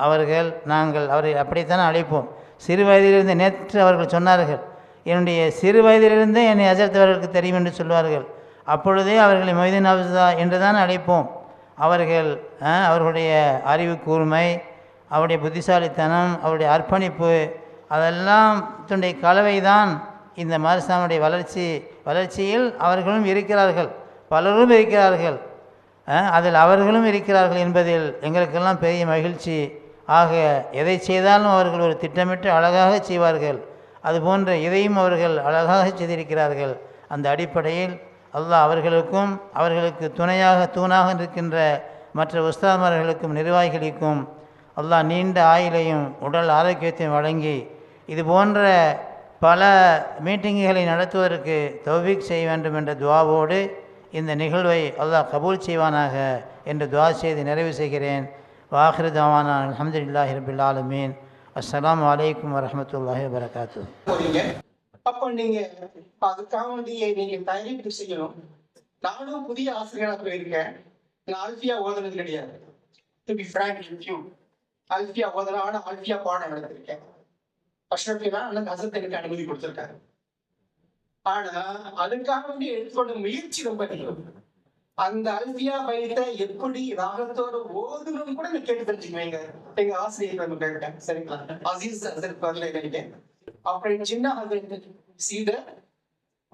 S3: அவர்கள், நாங்கள் அவரை அப்படித்தானே அழைப்போம். சிறு வயதிலிருந்து நேற்று அவர்கள் சொன்னார்கள், என்னுடைய சிறு வயதிலிருந்தே என்னை ஹஜரத் அவர்களுக்கு தெரியும் என்று சொல்வார்கள். அப்பொழுதே அவர்களை மைதீன் ஹாஃபிஸா என்று தான் அழைப்போம். அவர்களுடைய அறிவு கூர்மை, அவருடைய புத்திசாலித்தனம், அவருடைய அர்ப்பணிப்பு, அதெல்லாம் தன்னுடைய கலவை தான் இந்த மதரசாவுடைய வளர்ச்சியில் அவர்களும் இருக்கிறார்கள், பலரும் இருக்கிறார்கள், அதில் அவர்களும் இருக்கிறார்கள் என்பதில் எங்களுக்கெல்லாம் பெரிய மகிழ்ச்சி. ஆக எதை செய்தாலும் அவர்கள் ஒரு திட்டமிட்டு அழகாக செய்வார்கள். அதுபோன்ற இதையும் அவர்கள் அழகாக செய்திருக்கிறார்கள். அந்த அடிப்படையில் அல்லாஹ் அவர்களுக்கும் அவர்களுக்கு தூணாக இருக்கின்ற மற்ற உஸ்தாத்மார்களுக்கும் நிர்வாகிகளுக்கும் அல்லாஹ் நீண்ட ஆயுளையும் உடல் ஆரோக்கியத்தையும் வழங்கி இது போன்ற பல மீட்டிங்குகளை நடத்துவதற்கு தௌஃபீக் செய்ய வேண்டும் என்ற துஆவோடு இந்த நிகழ்வை அல்லாஹ் கபூல் செய்வானாக என்று துஆ செய்து நிறைவு செய்கிறேன். வாஹிரு தவானா அல்ஹம்துலில்லாஹி ரப்பில் ஆலமீன். அஸ்ஸலாமு அலைக்கும் வரஹ்மத்துல்லாஹி வபரகாத்துஹு.
S4: அப்போ நீங்க அதுக்காக நீங்க தயாரிப்பு செய்யணும். நானும் புதிய ஆசிரியராக போயிருக்கேன். நான் அல்ஃபியா ஓதுனது கிடையாது. To be frank with you, அல்ஃபியா ஓதுனான அல்ஃபியா பாடம் நடத்திருக்கேன். அஷ்ரஃபினா எனக்கு ஹசரத் எனக்கு அனுமதி கொடுத்திருக்காரு. ஆனா அதுக்காக எடுத்துக்கொண்ட முயற்சி ரொம்ப அதிகம். அந்த அல்ஃபியா பைத்தை எப்படி ராகத்தோட ஓதுன்னு கூட நீ கேட்டு தெரிஞ்சுக்குவீங்க. எங்க ஆசிரியர் வந்து கேட்டேன். சரிங்களா, அசீஸ் ஹசரத் பதில் கேட்டேன். அப்புறம் சின்ன சீத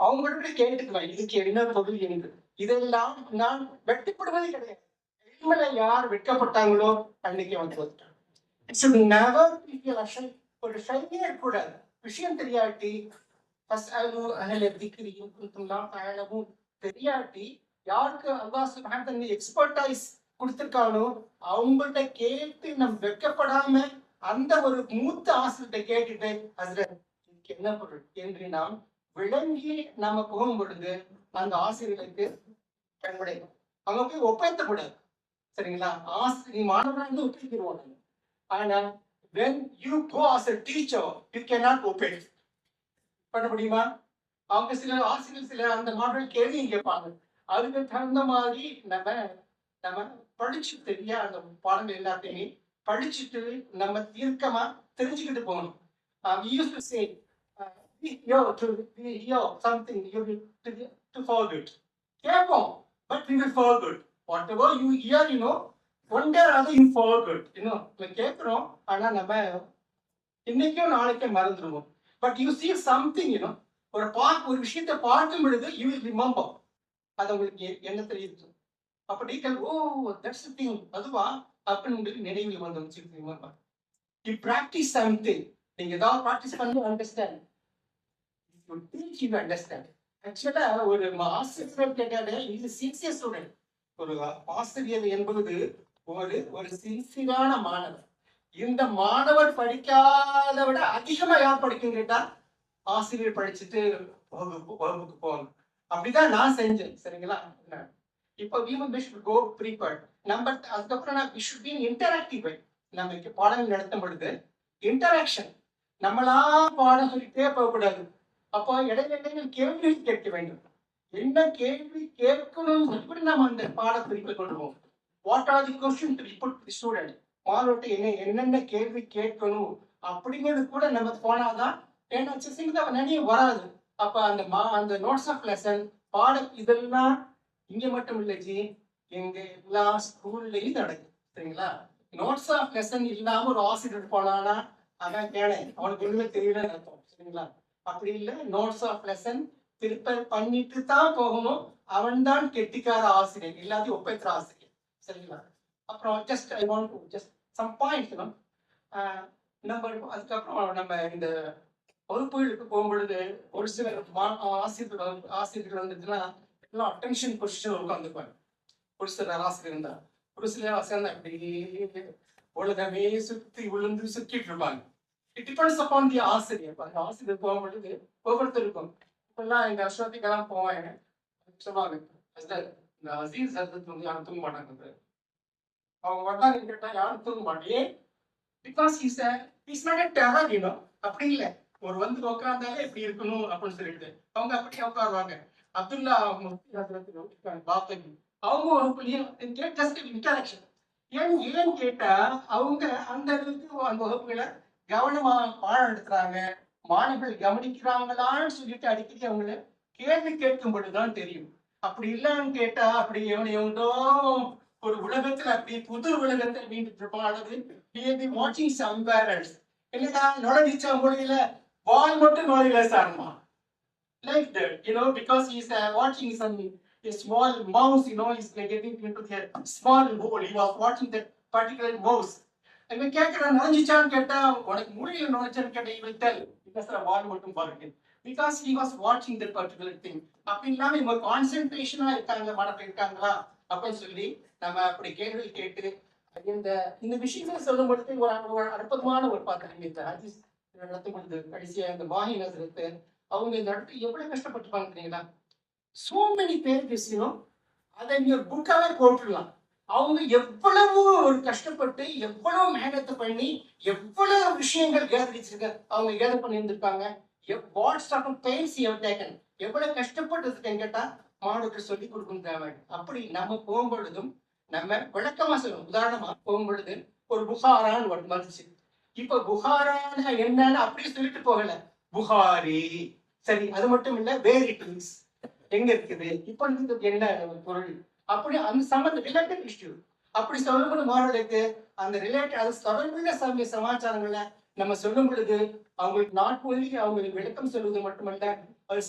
S4: அவங்கள்ட்ட கேட்டுக்குவேன், இதுக்கு என்ன பொருள் என்று. இதெல்லாம் நான் வெட்கப்படுவதே கிடையாது. இனிமேல யார் வெட்கப்பட்டாங்களோ அன்னைக்கு வந்து ஒரு ஷையே இருக்கக்கூடாது. விஷயம் தெரியாட்டி தெரியாட்டி யாருக்கு அல்லாஹ் சுப்ஹானஹு வ தஆலா எக்ஸ்பர்டைஸ் கொடுத்திருக்கானோ அவங்கள்ட்ட கேட்டு நம்ம வெட்கப்படாம அந்த ஒரு மூத்த ஆசிரியர்கிட்ட கேட்டுட்டு அதுல இதுக்கு என்ன பொருள் என்று நாம் விளங்கி நாம போகும் பொழுது அந்த ஆசிரியர்களுக்கு பயன்படையும். அவங்க போய் ஒப்பேத்தக்கூடாது. சரிங்களா? ஆசிரியர் மாணவர்கள் ஒப்பிடுவாங்க. ஆனா when you go as a teacher you cannot obey. பண்ண முடியுமா? அவங்க சில ஆசிரியர் சில அந்த மாணவர்கள் கேள்வி கேட்பாங்க. அதுக்கு தகுந்த மாதிரி நம்ம படிச்சு தெரியா அந்த பாடங்கள் எல்லாத்தையுமே படிச்சுட்டு நம்ம தீர்க்கமா தெரிஞ்சுக்கிட்டு போகணும். We used to say something you will to forget. கேட்போம், but we will forget. Whatever you hear, one day or other you forget. கேட்கிறோம், ஆனா நம்ம இன்னைக்கும் நாளைக்கும் மறந்துடுவோம். பட் யூ see something, ஒரு விஷயத்தை பார்க்கும் பொழுது you will remember. அது உங்களுக்கு என்ன தெரியுது? அப்ப நீங்கள் that's the thing. அதுவா அப்படின்னு உங்களுக்கு நினைவில் வந்து you practice something. நீங்க ஏதாவது ப்ராக்டிஸ் பண்ணி understand. You teach, you understand. ஆக்சுவலா ஒரு ஆசிரியர் கேட்டாலே இது சின்சியர் ஸ்டூடெண்ட். ஒரு ஆசிரியர் என்பது ஒரு சின்சியரான மாணவர். இந்த மாணவர் படிக்காத விட அதிகமா யார் படிக்கும் கேட்டா ஆசிரியர் படிச்சுட்டு வகுப்புக்கு போகணும். அப்படிதான் நான் செஞ்சேன். சரிங்களா? இப்போ we should go prepared. அதுக்கப்புறம் we should be interactive. நம்ம பாடங்கள் நடத்தும் பொழுது இன்டராக்ஷன். நம்மளா பாடம் சொல்லிட்டே போகக்கூடாது. அப்போ இடையில கேள்விகள் கேட்க வேண்டும். என்ன கேள்வி கேட்கணும் எப்படி நம்ம அந்த பாடப்பிரிப்பை கொண்டு போவோம். What are the question to put the student. மாணவர்கிட்ட என்னென்ன கேள்வி கேட்கணும் அப்படிங்கிறது கூட நம்ம போனாதான். ஏன்னா நிறைய வராது. அப்ப அந்த நோட்ஸ் ஆஃப் லெசன் பாடம் இதெல்லாம் இங்க மட்டும் இல்லை ஜி, எங்க எல்லா ஸ்கூல்லையும் நடக்குது. சரிங்களா? நோட்ஸ் ஆஃப் லெசன் இல்லாம ஒரு ஆசிரியர் போனானா அதான் கேளேன், அவனுக்கு ஒண்ணுமே தெரியலன்னு அர்த்தம். சரிங்களா? அப்படி இல்லை, நோட்ஸ் ஆஃப் லெசன் ப்ரிப்பேர் பண்ணிட்டு தான் போகணும். அவன் தான் கெட்டிக்கார ஆசிரியர், எல்லாத்தையும் ஒப்பேற்ற ஆசிரியர். சரிங்களா? அப்புறம் just I want to just some points நம்ம அதுக்கப்புறம் நம்ம இந்த வகுப்புகளுக்கு போகும்பொழுது ஒரு சில ஆசிரியர்கள் வந்துச்சுன்னா எல்லாம் அட்டென்ஷன் பொசிஷன் உட்காந்துப்பாங்க. ஒரு சில ஆசிரியர் இருந்தா, ஒரு சில ஆசிரியர் அப்படி உலகமே சுத்தி விழுந்து சுத்திட்டு இருப்பாங்க. இட் டிபெண்ட்ஸ் அப்பான் தி ஆசிரியர். அந்த ஆசிரியர் போகும் பொழுது ஒவ்வொருத்தருக்கும் இப்பெல்லாம் எங்க அஸ்வதிக்கெல்லாம் போவேன் சொல்லுவாங்க, இந்த அசீஸ் சர்தத்து வந்து யாரும் தூங்க மாட்டாங்க. அவங்க வந்தாங்க கேட்டா யாரும் தூங்க மாட்டேன். Because is not a terror, அப்படி இல்லை. ஒரு வந்து உட்காந்தாலே எப்படி இருக்கணும் அப்படின்னு சொல்லிட்டு அவங்க அப்படியே உட்காருவாங்க. அப்துல்லா அவங்க வகுப்புலயும் இன்டராக்ஷன். ஏன்னு கேட்டா அவங்க அந்த அளவுக்கு அந்த வகுப்புகளை கவனமா பாடம் எடுத்துறாங்க, மாணவர்கள் கவனிக்கிறாங்களான்னு சொல்லிட்டு அடிக்கடி அவங்கள கேள்வி கேட்கும் பொழுதுதான் தெரியும். அப்படி இல்லைன்னு கேட்டா அப்படி எவனோ ஒரு உலகத்துல அப்படி புது உலகத்தை மீண்டுட்டு இருப்பான். அல்லது வாட்சிங் சம் பேரண்ட்ஸ் என்னடா நுழைச்சா மொழியில பால் மட்டும் நுழையில சார்மா like that, because he's watching a small mouse, he's getting into the small hole. He was watching that particular mouse. And கேட்கிறான் நுழைஞ்சிச்சான்னு கேட்டா உனக்கு மொழியில நுழைச்சான்னு கேட்டா he will tell because பால் மட்டும் பாருங்க. Because he was watching that particular thing. அப்படி இல்லாம இவங்க கான்சென்ட்ரேஷனா இருக்காங்க, மாணவர்கள் இருக்காங்களா அப்படின்னு சொல்லி நம்ம அப்படி கேள்வி கேட்டு இந்த விஷயங்களை சொல்லும் பொழுது ஒரு அற்புதமான ஒரு பாத்திரம் இந்த ஹதீஸ் நடத்தும் பொழுது கடைசியா இந்த வாஹி நசரத்து அவங்க இந்த இடத்துல எவ்வளவு கஷ்டப்பட்டுப்பாங்க தெரியுங்களா? சோ மெனி பேர் பேசணும், அதை நீங்க ஒரு புக்காவே போட்டுடலாம். அவங்க எவ்வளவு ஒரு கஷ்டப்பட்டு எவ்வளவு மேகத்தை பண்ணி எவ்வளவு விஷயங்கள் கேதரிச்சிருக்க அவங்க கேதர் பண்ணி இருந்திருக்காங்க. எவ்வளவு கஷ்டப்பட்டு கேட்டா மாணவர்கள் சொல்லி கொடுக்கும் தேவை. அப்படி நம்ம போகும்பொழுதும் நம்ம விளக்கமா சொல்லணும். உதாரணமா போகும்பொழுது ஒரு புகாரான்னு ஒரு வந்துச்சு. இப்ப புகாரான என்னன்னு அப்படியே சொல்லிட்டு போகல, புகாரி. சரி, அது மட்டும் இல்ல, வேர் இட் இஸ் எங்க இருக்குது, இப்ப என்ன பொருள், அப்படி அந்த சம்பந்த ரிலேட்டட் இஷ்யூ அப்படி சொல்லும்போது மாணவர்களுக்கு அந்த ரிலேட்டட் அது தொடர்புள்ள சமாச்சாரங்கள்ல நம்ம சொல்லும் பொழுது அவங்களுக்கு நாட் ஒன்லி அவங்களுக்கு விளக்கம் சொல்வது மட்டுமல்ல, அது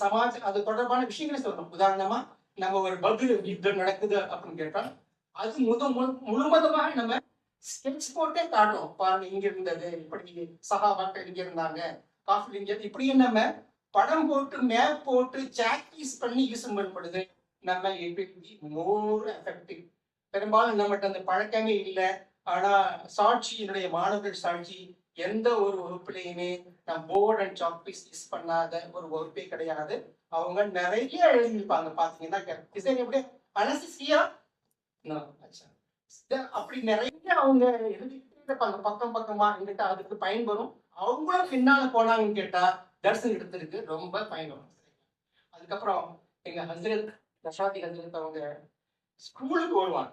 S4: அது தொடர்பான விஷயங்களை சொல்லணும். உதாரணமா நம்ம ஒரு பத்ர் யுத்தம் நடக்குது அப்படின்னு கேட்டா அது முழுவதுமாக நம்ம ஸ்கெட்ச் போட்டே காட்டும். பாருங்க இங்க இருந்தது, இப்படி சகாபாக்கள் இங்க இருந்தாங்க, காஃபி இங்க, இப்படியே நம்ம படம் போட்டு மேப் போட்டு சாக்பீஸ் பண்ணி யூஸ் பண்ணும்பொழுது நம்ம மோர் எஃபெக்டிவ். பெரும்பாலும் நம்மகிட்ட அந்த பழக்கமே இல்லை. ஆனா சாட்சியினுடைய மாணவர்கள் சாட்சி எந்த ஒரு வகுப்புலையுமே நான் போர்ட் அண்ட் சாக்பீஸ் யூஸ் பண்ணாத ஒரு வகுப்பே கிடையாது. அவங்க நிறைய எழுதியிருப்பாங்க. பாத்தீங்கன்னா எப்படி அனசிசியா அப்படி நிறைய அவங்க எழுதிட்டே இருப்பாங்க பக்கம் பக்கமா. எங்கிட்ட அதுக்கு பயன்படும். அவங்களும் பின்னால போனாங்கன்னு கேட்டா தர்சன் எடுத்திருக்கு ரொம்ப பயன்படும். அதுக்கப்புறம் எங்க ஹசரத் ரஷாதி ஹசரத் அவங்க ஸ்கூலுக்கு வருவாங்க.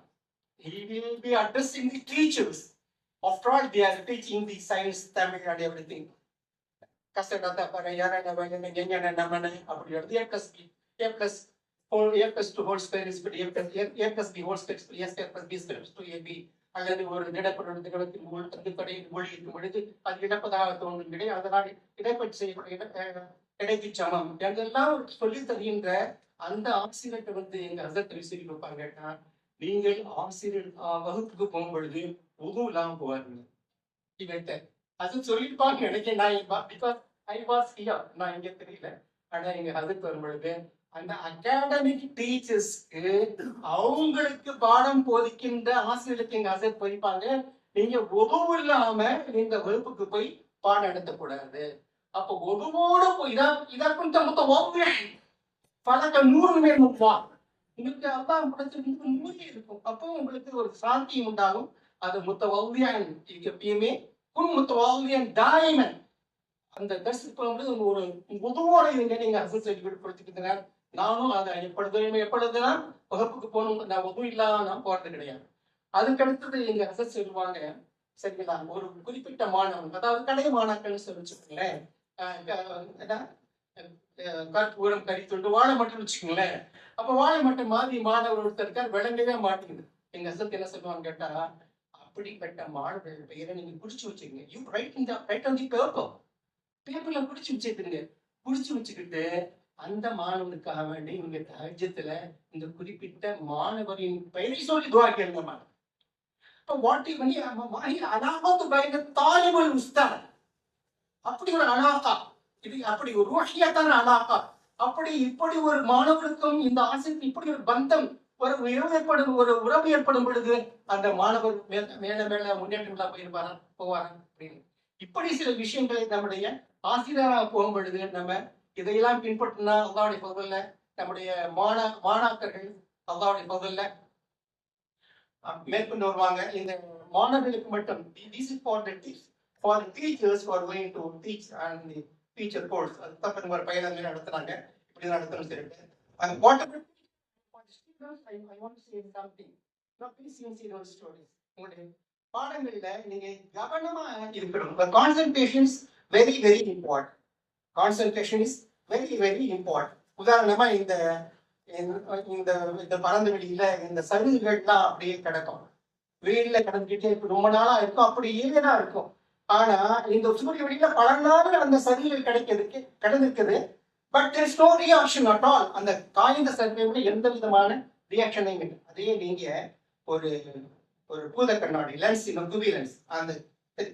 S4: He will be addressing the teachers. After all, they are teaching the science, Tamil and everything. Kasarata para yara na bana na ganyan na naman அப்படி எடுத்து a plus 2 whole square is equal to a plus b whole square is equal to a plus b square is equal to ab. அல்லது ஒரு திடப்பொருள் அடிப்படையில் மொழி இருக்கும் பொழுது அது இடப்பதாக தோன்றும் விடை, அதனால் இடைப்பட்டு செய்யக்கூடிய இடைக்கு சமம் என்றெல்லாம் சொல்லி தருகின்ற அந்த ஆசிரியர்கிட்ட எங்க ஹசரத் சொல்லி கொடுப்பாங்க. கேட்டா நீங்கள் ஆசிரியர் வகுப்புக்கு போகும் பொழுது உதவும் இல்லாம போவாருங்க. இவர்கிட்ட அது சொல்லியிருப்பாங்க நினைக்கிறேன். நான் இங்க தெரியல. ஆனா எங்க ஹசரத் வரும் பொழுது அந்த அகாடமிக் டீச்சர்ஸ்க்கு அவங்களுக்கு பாடம் போதிக்கின்ற ஆசிரியர்களுக்கு எங்க ஹசரத் போதிப்பாங்க, நீங்க உதவு இல்லாம இந்த வகுப்புக்கு போய் பாடம் நடத்தக்கூடாது. அப்ப உதவோடு இதா கொஞ்சம் மொத்தம் பல 100 மேல் உங்களுக்கு அல்லாஹ் படைச்சிருக்கு 100 இருக்கும். அப்போ உங்களுக்கு ஒரு சாந்தி உண்டாகும். அது முத்தவல்லியான் எப்பயுமே முத்தவல்லியான் தாயிமன் அந்த தரிசி போகும்போது ஒரு உதவோட இருங்க. நீங்க அரசு கொடுத்துக்கிட்டீங்க. நானும் அதை எப்பொழுதுனா வகுப்புக்கு போகணும். நான் உதவு இல்லாம நான் போறது கிடையாது. அதுக்கடுத்தது எங்க அரசு சொல்லுவாங்க, சரிங்களா, ஒரு குறிப்பிட்ட மாணவன், அதாவது கடை மாணாக்கள்னு சொல்லிச்சுக்கோங்களேன், கற்பூரம் கறி தொண்டு வாழை மட்டும் வச்சுக்கோங்களேன். அப்ப வாழை மட்டும் மாதிரி மாணவர் ஒருத்தருக்கார் விளங்கவே மாட்டேங்குது. எங்க ஹசரத் என்ன சொல்லுவாங்க கேட்டா, அப்படிப்பட்ட மாணவர்கள் பெயரை நீங்க குறிச்சு வச்சுக்கீங்க. யூ ரைட் ஆன் தி பேப்பர்ல குறிச்சு வச்சுக்கிட்டுங்க. குறிச்சு வச்சுக்கிட்டு அந்த மாணவனுக்காக வேண்டி நீங்க தஹஜ்ஜுல இந்த குறிப்பிட்ட மாணவரின் பெயரை சொல்லி துஆ கேளுங்கம்மா. வாட்டி பண்ணி அலாமத்து பைன தாலிபுல் உஸ்தாத், அப்படி ஒரு அலாகா, இது அப்படி ஒரு ரூஹியத்தான அலாகா. அப்படி இப்படி ஒரு மாணவருக்கும் இந்த ஆசிரியர் இப்படி ஒரு பந்தம், ஒரு உறவு ஏற்படும் பொழுது அந்த மாணவர் மேல மேல முன்னேற்றம் போவாரா அப்படின்னு இப்படி சில விஷயங்களை நம்முடைய ஆசிரியராக போகும் பொழுது நம்ம இதையெல்லாம் பின்பற்றினா அல்லாஹ்வுடைய பகல்ல நம்முடைய மாணாக்கர்கள் அல்லாஹ்வுடைய பகல்ல மேற்கொண்டு வருவாங்க. இந்த மாணவர்களுக்கு மட்டும் for the teachers who are going to teach and the teacher course, அது தப்பு ஒரு பையன் நடத்துறாங்க, இப்படி நடத்தணும் சொல்லிட்டு. And what about for the students, I want to say something. Now please see those stories. உங்களுடைய பாடங்கள்ல நீங்க கவனமா இருக்கணும். The concentration is very very important. Concentration is very very important. உதாரணமா இந்த பறந்து வெளியில இந்த சருகுகள்லாம் அப்படியே கிடக்கும். வெயில்ல கிடந்துக்கிட்டே ரொம்ப நாளா இருக்கும், அப்படியே தான் இருக்கும். ஆனா இந்த சூரிய வெளியில பல நாள் அந்த சருகுகள் கிடந்திருக்குது. But there is no reaction at all. அந்த காய்ந்த சருகுல எந்த விதமான ரியாக்ஷனையும் இல்லை. அதே நீங்க ஒரு பூத கண்ணாடி லென்ஸ், குவி லென்ஸ், அந்த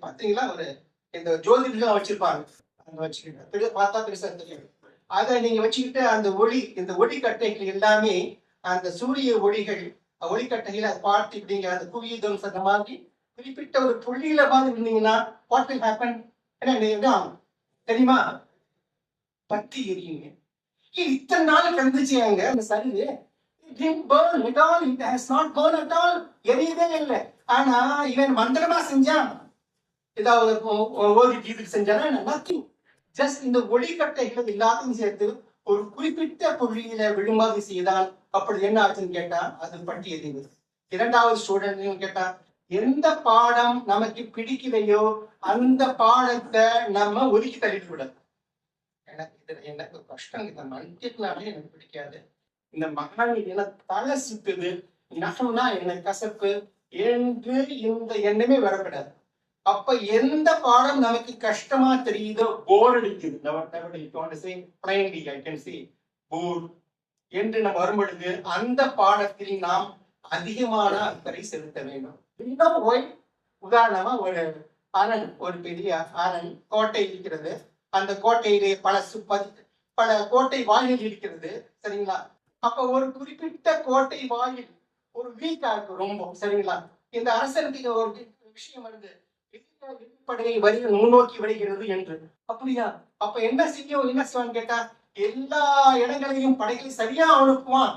S4: பாத்தீங்களா, ஒரு இந்த ஜோதிடர்கள் வச்சிருப்பாங்க, அந்த வச்சுக்கிட்டு பார்த்தா பெருசா தெரியும். அதை நீங்க வச்சுக்கிட்டு அந்த இந்த ஒளிக்கட்டைகள் எல்லாமே அந்த சூரிய ஒளிக்கட்டைகளை பார்த்து இப்படிங்க அந்த குவியதம் சொன்ன மாதிரி குறிப்பிட்ட ஒரு புள்ளியில மாதிரி இருந்தீங்கன்னா what will happen? என்ன தெரியுமா? பத்தி எரியுங்க. இத்தனை நாள் கண்டுச்சு அங்க அந்த சரிவு எரியவே இல்லை. ஆனா இவன் மந்திரமா செஞ்சான், ஏதாவது ஓதி கீதுக்கு செஞ்சானா நத்திங். ஜஸ்ட் இந்த ஒளிக்கட்டைகள் எல்லாத்தையும் சேர்த்து ஒரு குறிப்பிட்ட புள்ளியில விழுமாதி செய்தால் அப்படி என்ன ஆச்சுன்னு கேட்டா அது பட்டி எறிந்தது. இரண்டாவது ஸ்டூடெண்ட் கேட்டா, எந்த பாடம் நமக்கு பிடிக்கலையோ அந்த பாடத்தை நம்ம ஒதுக்கி தள்ளிட்டு விட. எனக்கு கஷ்டம், இந்த மல்டிப்ளாவே எனக்கு பிடிக்காது, இந்த மகாணி எனக்கு தலை சுத்துது, நகம்னா எனக்கு கசப்பு என்று இந்த எண்ணமே வரக்கூடாது. அப்ப எந்த பாடம் நமக்கு கஷ்டமா தெரியுதோ, போர் அடிக்குது, போர் என்று நம்ம வரும்பொழுது அந்த பாடத்தில் நாம் அதிகமான அக்கறை செலுத்த வேண்டும். உதாரணமா ஒரு பெரிய அரண் கோட்டை இருக்கிறது. அந்த கோட்டையிலே பல கோட்டை வாயில் இருக்கிறது, சரிங்களா? அப்ப ஒரு குறிப்பிட்ட கோட்டை வாயில் ஒரு வீக்கா இருக்கு ரொம்ப, சரிங்களா? இந்த அரசனுக்கு ஒரு விஷயம் வருது, படையை முன்னோக்கி வருகிறது என்று. அப்படியா? அப்ப என்ன செய்வான்னு கேட்டா, எல்லா இடங்களையும் படைகளை சரியா அனுப்புவான்.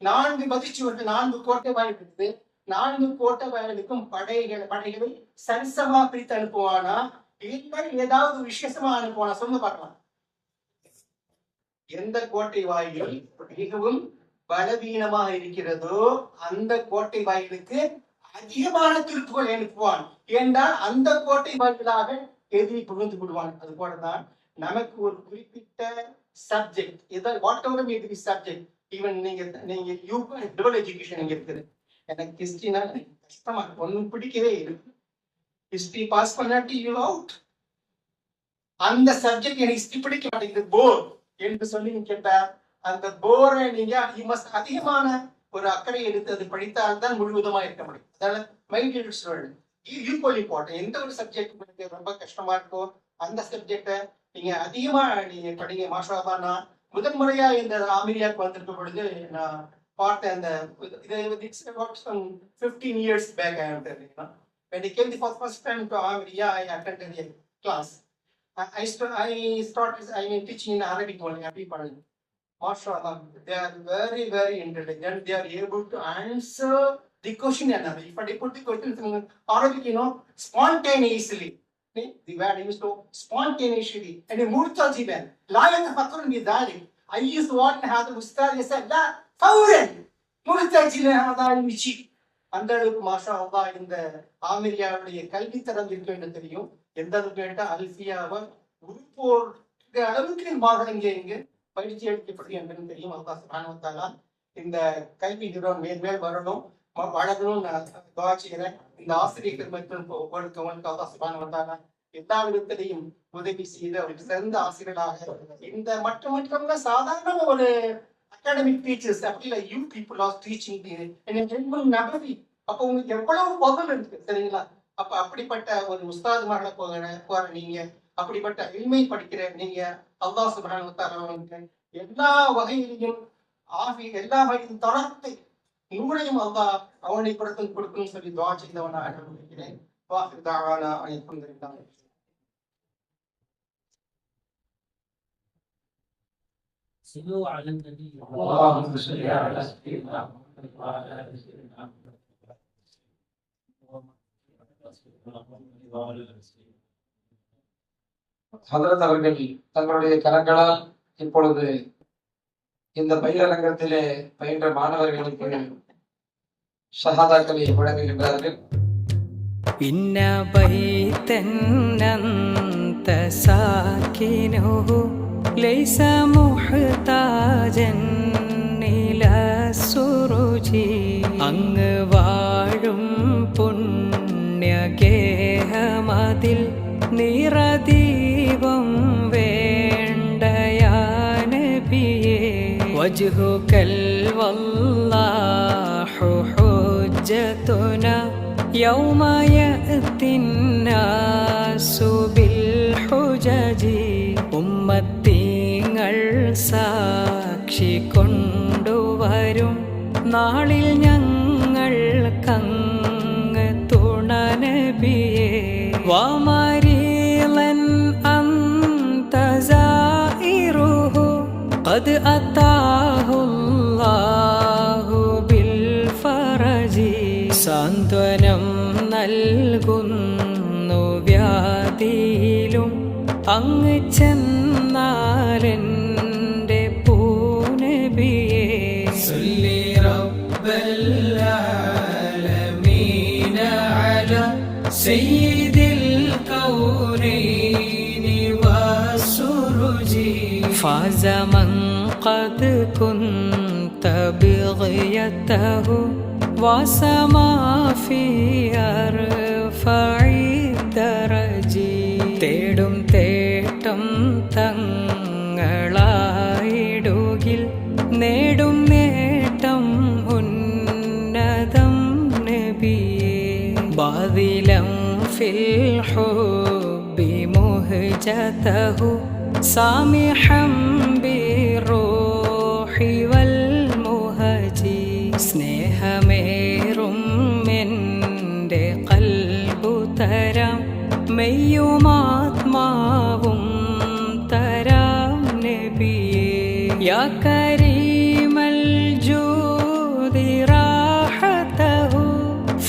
S4: 4 மதிச்சுவர்கள், 4 கோட்டை வாயில் இருக்குது. 4 கோட்டை வாயிலுக்கும் படைகளை சரிசமா பிரித்து அனுப்புவானா, இல்லை ஏதாவது விசேஷமா அனுப்புவானா? சொல்ல பார்க்கலாம். எந்த கோட்டை வாயில் மிகவும் பலவீனமாக இருக்கிறதோ அந்த கோட்டை வாயிலுக்கு அதிகமான திருப்புகள் அனுப்புவான். என்றால் அந்த கோட்டை வாயிலாக எதிரி புகுந்து விடுவான். அது போலதான் நமக்கு ஒரு குறிப்பிட்ட subject, whatever may be subject, even நீங்க டபுள் எஜுகேஷன் இங்க இருக்குது. எனக்கு ஹிஸ்டரினா கஷ்டமா ஒன்னும் பிடிக்கவே இருக்கு. ஹிஸ்டரி பாஸ் பண்ணாட்டி யூ அவுட். அந்த சப்ஜெக்ட் எனக்கு ஹிஸ்டரி பிடிக்க மாட்டேங்குது, போர் என்று சொல்லி கேட்டா, அந்த போரை நீங்க அதிகமான ஒரு அக்கறை எடுத்து அது படித்தால்தான் முழுவதுமா இருக்க முடியும். அதனால எந்த ஒரு சப்ஜெக்ட் உங்களுக்கு ரொம்ப கஷ்டமா இருக்கோ அந்த சப்ஜெக்ட நீங்க அதிகமா நீங்க படிங்க. மாஷா, நான் முதன்முறையா இந்த ஆமிரியாவுக்கு வந்திருக்க பொழுது நான் பார்த்த அந்த 15 years back. When I came the first time to Amiria, I attended a class. I started teaching in Arabic only. MashaAllah, they are very, very intelligent. They are able to answer the question in Arabic. If I put the question in Arabic, spontaneously. The word used to spontaneously. And a murtajiban. La yatafakkar bi dhalik. I used to walk and have the ustad. He said, La fawran. Murtajiban hada al-michi. அந்த அளவுக்கு மாஷா இந்த ஆமிரியாவுடைய கல்வித்தரம் இருக்கு என்று தெரியும். எந்த அளவுக்கு கேட்டா அல்ஃபியாவை உருப்போர் அளவுக்கு இங்கு பயிற்சி அளிக்கப்படுது என்று தெரியும். அல்லாஹ் சுப்ஹானஹு வ தஆலா இந்த கல்வி நிறுவனம் மேன்மேல் வரணும், வளரணும் நான் துஆ செய்கிறேன். இந்த ஆசிரியர்கள் மற்றும் ஒவ்வொருத்தவங்களுக்கு அல்லாஹ் சுப்ஹானஹு வ தஆலா எல்லா விதத்திலையும் உதவி செய்து அவருக்கு சிறந்த ஆசிரியர்களாக இந்த மற்ற சாதாரண ஒரு academic teachers, அப்படி இல்லை, you people are teaching Nabawi. அப்ப உங்களுக்கு எவ்வளவு பதம் இருக்கு, சரிங்களா? அப்ப அப்படிப்பட்ட ஒரு உஸ்தாதுமார்கள போற நீங்க, அப்படிப்பட்ட இல்மை படிக்கிற நீங்க, அல்லாஹ் சுப்ஹானஹு வ தஆலா எல்லா வகையிலும் எல்லா வகையிலும் தரத்தை நூறையும் அல்லாஹ் அவனை கொடுக்கணும்னு சொல்லி துஆ செய்தவனாக இருக்கிறேன். வாஹிர் தஅவானா அல்ஹம்துலில்லாஹ்.
S5: صلوا على النبي. اللهم صل على سيدنا محمد وعلى ال سيدنا محمد.
S1: ஹதரத் அவர்கள் தங்களுடைய கரங்களால் இப்பொழுது இந்த பயிலரங்கத்திலே பயின்ற மாணவர்களுக்கு ஷஹாதாக்களை வழங்குகின்றார்கள்.
S6: இன்ன பைத்தன் அன்த சாக்கினுஹு லைஸ முஹ்தாஜன் இலா சுருஜி. அங்கு வாழும் புண்ணியகேஹமதில் நிரதீபம் வேண்டயா நபியே. வஜ்ஹுகல் வல்லாஹு ஹுஜ்ஜத்துனா யௌம யஅத்தின் நாசு பில் ஹுஜஜி. ഉമ്മത്തിങ്ങൾ സാക്ഷി കൊണ്ടുവരും നാളിൽ ഞങ്ങൾക്കങ്ങ് തുണ നബിയേ. വമരീളൻ അന്ത സായിറുഹു ഖദ് അതാഹുല്ലാഹു ബിൽ ഫറജി. സാന്ത്വനം നൽകുന്നു വ്യാധിയിലും അങ്ങ് ചെന്നാലെൻ്റെ പൂനബിയേ. സല്ലി റബ്ബൽ ആലമീന അലാ സയ്യിദിൽ കൗനൈനി വസുറുജി. ഫാസ മൻ ഖദ് കുന്ത ബിഗ്യതഹു وسما في أرفع الدرج തേടും തേട്ടം തങ്ങളായിടുകിൽ നേടും നേട്ടം ഉന്നതം നബിയേ ബാദിലം ഫിൽ ഹുബ്ബി മുഹ്ജതഹു സാമിഹം ബിറൂഹി വൽ മുഹജി സ്നേഹമേറും എൻ്റെ ഖൽബു തരാം മെയ്യുമാത്മാവും തരാം നബിയേ യാ കരീമൽ ജൂദി റാഹതഹു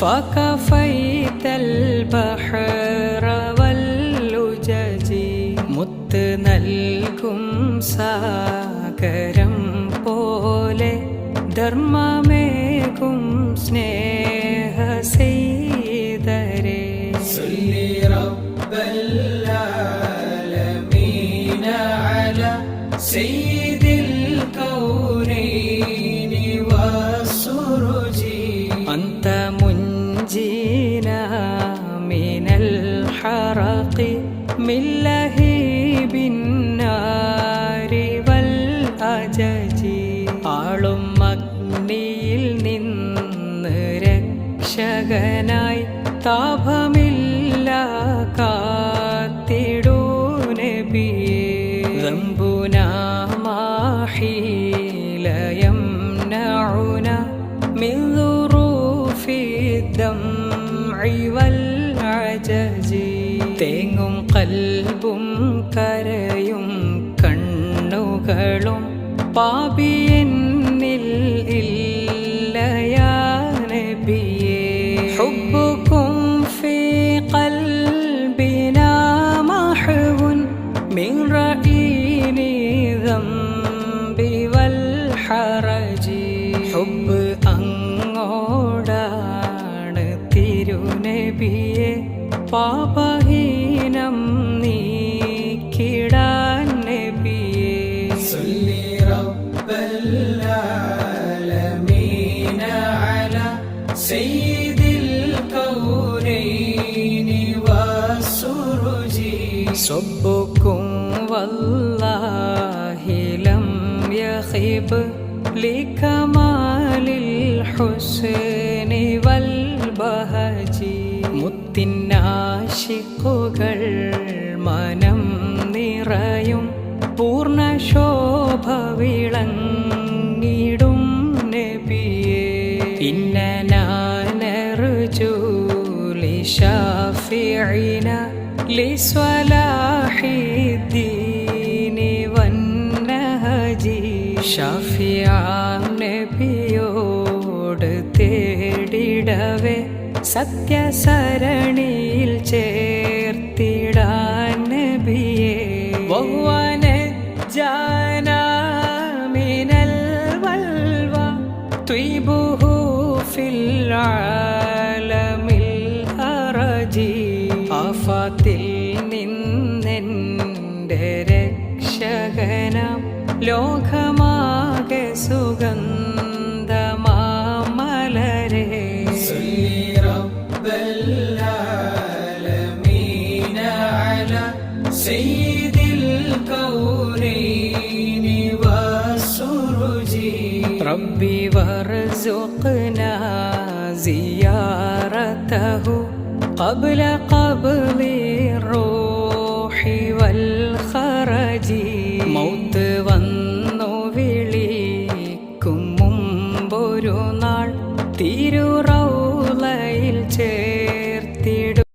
S6: ഫകഫൈതൽ ബഹ്റ വല്ലുജജി മുത്ത് നൽകും സാഗരം പോലെ ധർമ്മമേകും സ്നേഹ സീതരേ
S5: صلي رب العالمين على سيد الكونين والسرج
S6: أنت منجينا من الحرق من لهيب النار والأجج ആളും അഗ്നിയിൽ നിന്ന് രക്ഷകനായി താപമില്ല കാത്തിടൂ നബിയേ ذنبنا ما حيل يمنعنا من ظروف الدمع والعجز തേങ്ങും കൽബും കരയും കണ്ണുകളും പാപിയെന്നിൽ ഇല്ലയാ നബിയേ حبكم في قلبنا محو من رئين ذنب والحرج حب അങ്ങോടാണ് തിരുനബിയെ പാപഹീനം നീക്കിടാൻ നബിയേ
S5: صلي رب العالمين على سيد الكونين والسرج
S6: صبكم والله لم يخب لكمال الحسن والبهج മുത്തിനാശിക്കുകൾ മനം നിറയും പൂർണ്ണ ശോഭ വിളങ്ങിടും നബിയേ ഇന്നനാനർജു ലിശാഫിഇന ലിസ്വലാഹി ദീനി വന്നഹജി ഷാഫിയാം നബിയോട് തേടിടവേ സത്യസരണിയിൽ ചേർത്തിടാൻ നബിയേ വഹുവ നജ്ജാനാ മിനൽ വൽവാ ത്വയ്ബുഹു ഫിൽ ആലമിൽ അറജി ആഫത്തിൽ നിന്നെൻ്റെ രക്ഷകനാം ലോകമാകെ സുഗന്ധമാമലരേ
S5: صلي رب العالمين على سيد الكونين والسرج
S6: ربي وارزقنا زيارته قبل قبض الروح والخرج മൗത്ത് വന്നു വിളിക്കും മുമ്പൊരു നാൾ തിരുറ